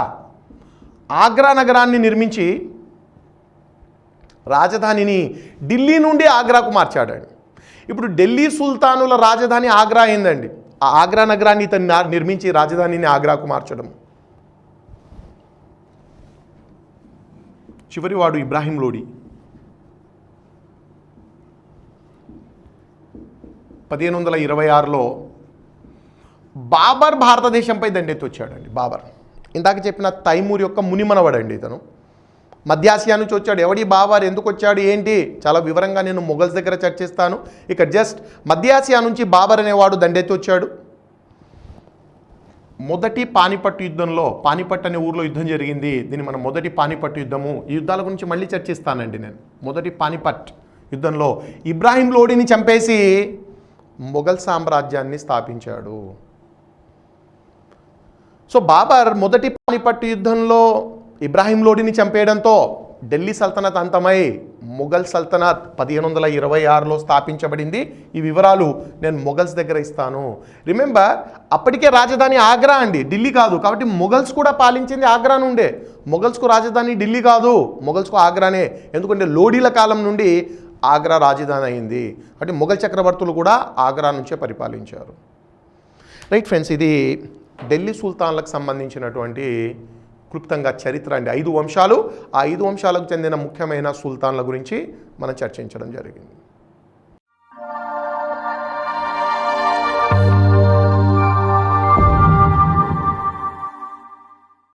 Agra నగరాన్ని నిర్మించి రాజధానిని ఢిల్లీ నుండి ఆగ్రాకు మార్చాడండి. ఇప్పుడు ఢిల్లీ సుల్తానుల రాజధాని ఆగ్రా అయిందండి. ఆ ఆగ్రా నగరాన్ని ఇతను నిర్మించి రాజధానిని ఆగ్రాకు మార్చడం. చివరివాడు ఇబ్రాహీం లోడీ. 1526లో బాబర్ భారతదేశంపై దండెత్తి వచ్చాడండి. బాబర్ ఇందాక చెప్పిన తైమూర్ యొక్క మునిమనవాడండి ఇతను. మధ్యాసియా నుంచి వచ్చాడు. ఎవడి బాబర్, ఎందుకు వచ్చాడు, ఏంటి, చాలా వివరంగా నేను మొఘల్స్ దగ్గర చర్చిస్తాను. ఇక జస్ట్ మధ్యాసియా నుంచి బాబర్ అనేవాడు దండెత్తి వచ్చాడు. మొదటి పానిపట్టు యుద్ధంలో, పానిపట్ అనే ఊర్లో యుద్ధం జరిగింది. దీన్ని మనం మొదటి పానిపట్టు యుద్ధము. ఈ యుద్ధాల గురించి మళ్ళీ చర్చిస్తానండి నేను. మొదటి పానిపట్ యుద్ధంలో ఇబ్రాహీం లోడీని చంపేసి మొఘల్ సామ్రాజ్యాన్ని స్థాపించాడు. సో బాబర్ మొదటి పానిపట్టు యుద్ధంలో ఇబ్రాహీం లోడీని చంపేయడంతో ఢిల్లీ సల్తనత్ అంతమై మొఘల్ సల్తనత్ 1526లో స్థాపించబడింది. ఈ వివరాలు నేను మొఘల్స్ దగ్గర ఇస్తాను. రిమెంబర్, అప్పటికే రాజధాని ఆగ్రా అండి, ఢిల్లీ కాదు. కాబట్టి మొఘల్స్ కూడా పాలించింది ఆగ్రా నుండే. మొఘల్స్కు రాజధాని ఢిల్లీ కాదు, మొఘల్స్కు ఆగ్రానే. ఎందుకంటే లోడీల కాలం నుండి ఆగ్రా రాజధాని అయింది. కాబట్టి మొఘల్ చక్రవర్తులు కూడా ఆగ్రా నుంచే పరిపాలించారు. రైట్ ఫ్రెండ్స్, ఇది ఢిల్లీ సుల్తాన్లకు సంబంధించినటువంటి క్లుప్తంగా చరిత్ర అండి. 5 వంశాలు. ఆ 5 వంశాలకు చెందిన ముఖ్యమైన సుల్తాన్ల గురించి మనం చర్చించడం జరిగింది.